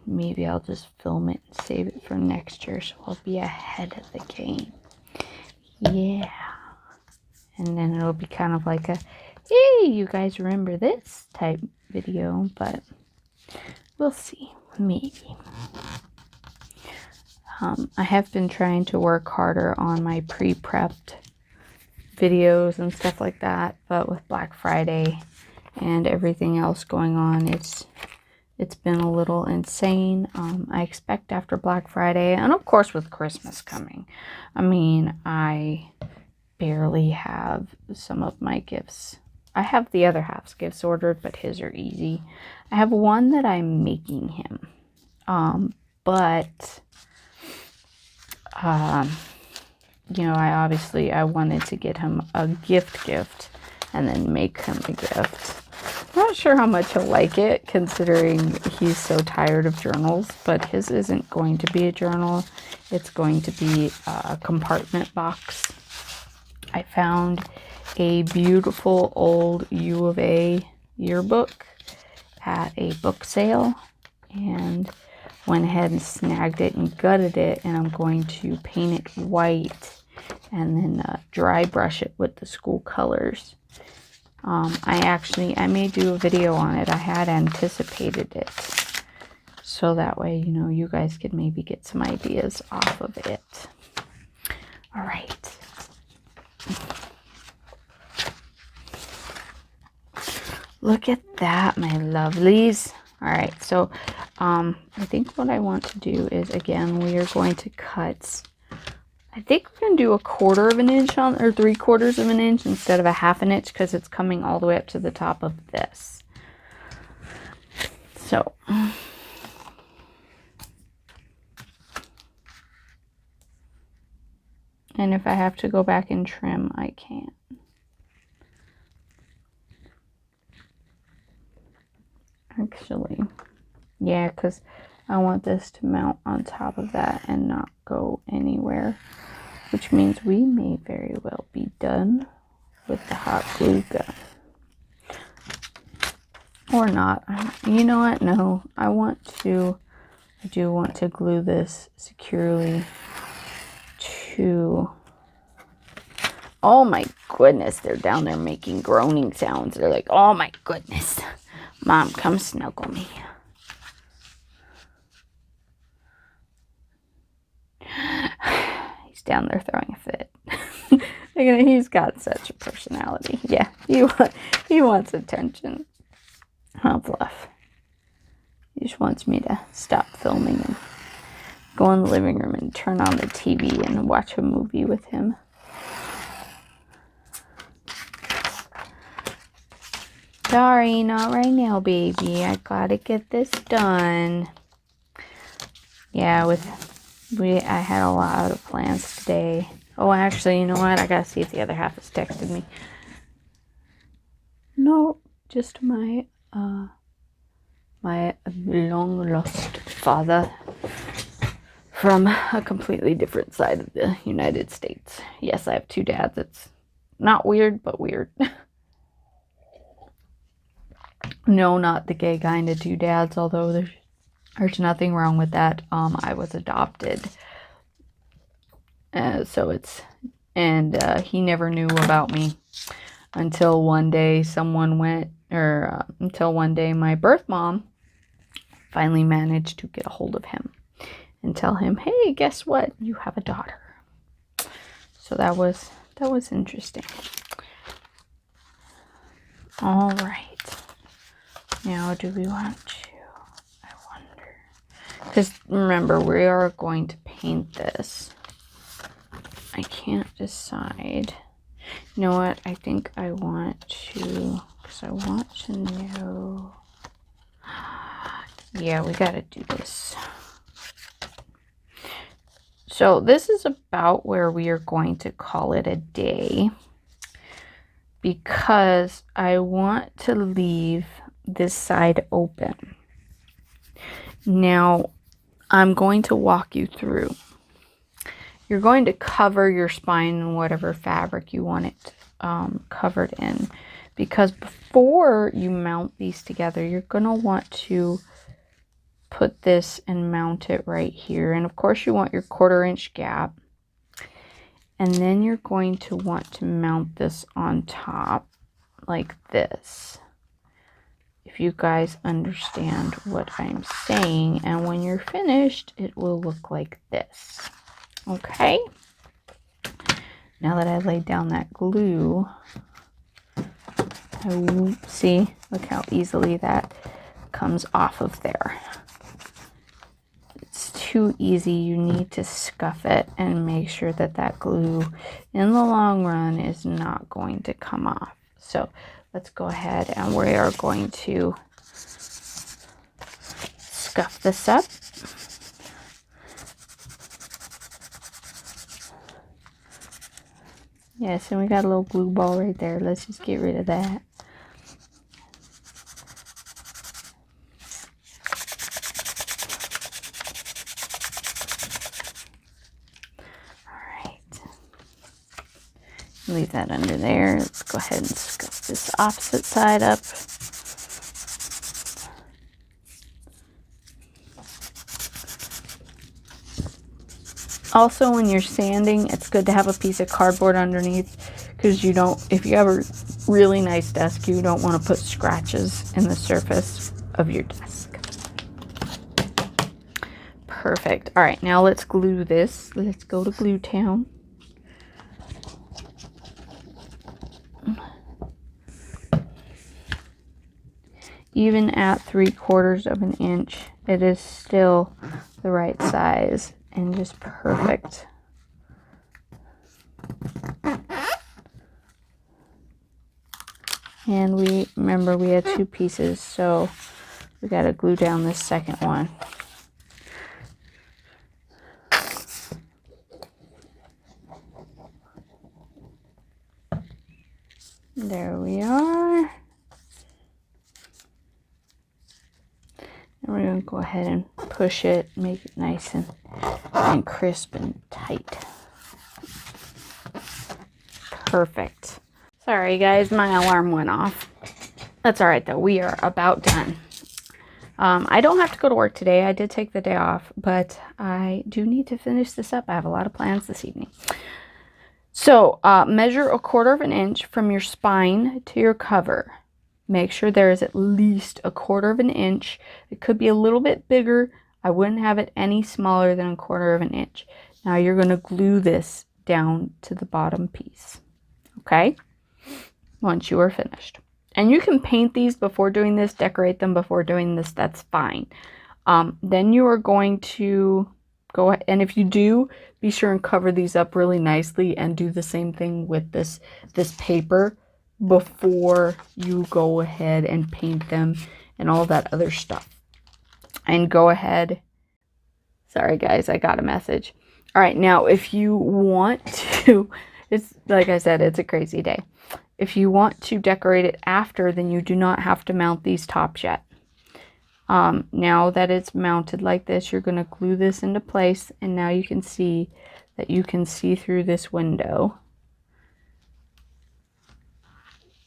A: Maybe I'll just film it and save it for next year, so I'll be ahead of the game. Yeah. And then it'll be kind of like a, hey, you guys remember this type video, but we'll see. Maybe. I have been trying to work harder on my pre-prepped videos and stuff like that, but with Black Friday and everything else going on, it's been a little insane. I expect after Black Friday, and of course with Christmas coming, I mean, I barely have some of my gifts. I have the other half's gifts ordered, but his are easy. I have one that I'm making him, but you know, I wanted to get him a gift and then make him a gift. I'm not sure how much he'll like it, considering he's so tired of journals, but his isn't going to be a journal. It's going to be a compartment box. I found a beautiful old U of A yearbook at a book sale and went ahead and snagged it and gutted it, and I'm going to paint it white and then dry brush it with the school colors. I may do a video on it. I had anticipated it, so that way, you know, you guys could maybe get some ideas off of it. All right. Look at that, my lovelies. All right, so I think what I want to do is, again, we are going to cut, I think we're going to do 1/4 of an inch on, or 3/4 of an inch instead of a 1/2 inch, because it's coming all the way up to the top of this. So, and if I have to go back and trim, I can. Actually, yeah, because I want this to mount on top of that and not go anywhere, which means we may very well be done with the hot glue gun. Or not. You know what? No, I do want to glue this securely to, oh my goodness, they're down there making groaning sounds. They're like, oh my goodness. Mom, come snuggle me. He's down there throwing a fit. He's got such a personality. Yeah, he wants attention. Oh, Fluff. He just wants me to stop filming and go in the living room and turn on the TV and watch a movie with him. Sorry, not right now, baby. I gotta get this done. Yeah, I had a lot of plans today. Oh, actually, you know what? I gotta see if the other half has texted me. No, just my long lost father from a completely different side of the United States. Yes, I have two dads. It's not weird, but weird. No, not the gay kind of two dads, although there's nothing wrong with that. I was adopted. He never knew about me until one day until one day my birth mom finally managed to get a hold of him and tell him, hey, guess what? You have a daughter. So that was interesting. All right. Now, do we want to, I wonder, because remember, we are going to paint this. I can't decide. You know what? I think I want to, because I want to know. Yeah, we got to do this. So this is about where we are going to call it a day, because I want to leave this side open. Now, I'm going to walk you through. You're going to cover your spine in whatever fabric you want it covered in, because before you mount these together, you're going to want to put this and mount it right here. And of course, you want your 1/4 inch gap. And then you're going to want to mount this on top like this. If you guys understand what I'm saying. And when you're finished, it will look like this. Okay? Now that I laid down that glue, see, look how easily that comes off of there. It's too easy. You need to scuff it and make sure that that glue in the long run is not going to come off. So let's go ahead and we are going to scuff this up. Yes, and we got a little glue ball right there. Let's just get rid of that. Leave that under there. Let's go ahead and scuff this opposite side up. Also, when you're sanding, it's good to have a piece of cardboard underneath, because if you have a really nice desk, you don't want to put scratches in the surface of your desk. Perfect. All right, now let's glue this. Let's go to Glue Town. Even at 3/4 of an inch, it is still the right size and just perfect. And remember we had 2 pieces, so we got to glue down this second one. There we are. And we're going to go ahead and push it, make it nice and crisp and tight. Perfect. Sorry guys, my alarm went off. That's all right though. We are about done. I don't have to go to work today. I did take the day off, but I do need to finish this up. I have a lot of plans this evening. So measure 1/4 of an inch from your spine to your cover. Make sure there is at least 1/4 of an inch. It could be a little bit bigger. I wouldn't have it any smaller than 1/4 of an inch. Now you're going to glue this down to the bottom piece. okay? Once you are finished. And you can paint these before doing this, decorate them before doing this, that's fine. Then you are going to go ahead, and if you do, be sure and cover these up really nicely and do the same thing with this paper before you go ahead and paint them and all that other stuff. And go ahead. Sorry guys, I got a message. All right, now if you want to, it's like I said, it's a crazy day. If you want to decorate it after, then you do not have to mount these tops yet. Now that it's mounted like this, you're going to glue this into place, and now you can see that you can see through this window.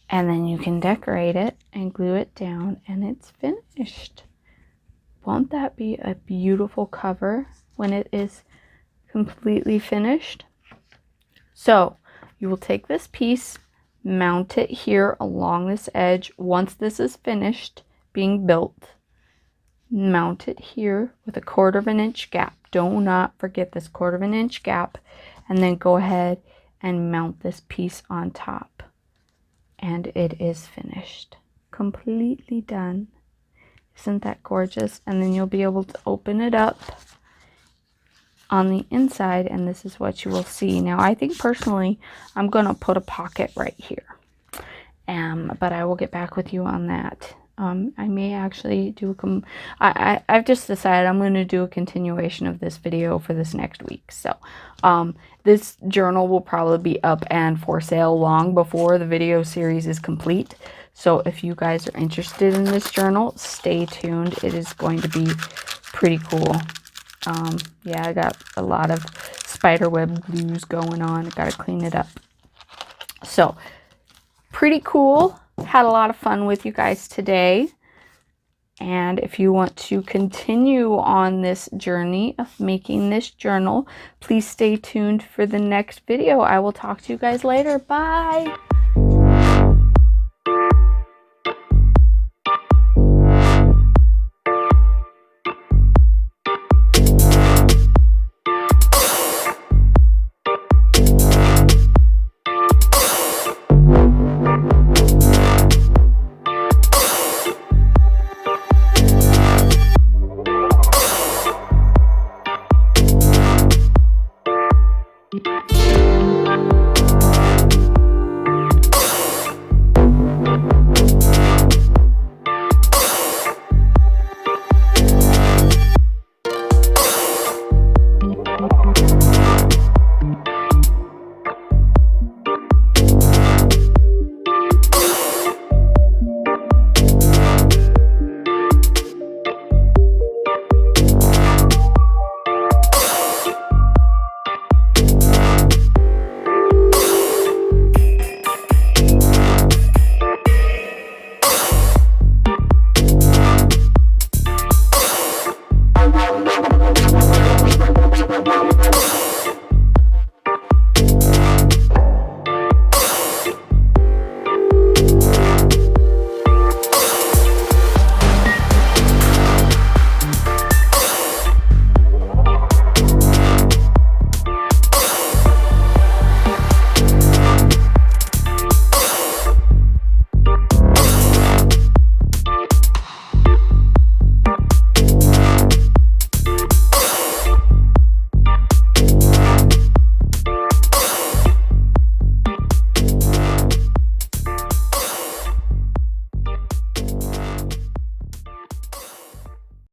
A: And then you can decorate it and glue it down, and it's finished. Won't that be a beautiful cover when it is completely finished? So you will take this piece, mount it here along this edge. Once this is finished being built, mount it here with a 1/4 inch gap. Do not forget this 1/4 inch gap. And then go ahead and mount this piece on top. And it is finished. Completely done. Isn't that gorgeous? And then you'll be able to open it up on the inside, and this is what you will see. Now, I think personally, I'm going to put a pocket right here. But I will get back with you on that. I may actually do I've just decided I'm going to do a continuation of this video for this next week. So, this journal will probably be up and for sale long before the video series is complete. So if you guys are interested in this journal, stay tuned. It is going to be pretty cool. Yeah, I got a lot of spiderweb glues going on. I got to clean it up. So, pretty cool. Had a lot of fun with you guys today. And if you want to continue on this journey of making this journal, please stay tuned for the next video. I will talk to you guys later. Bye.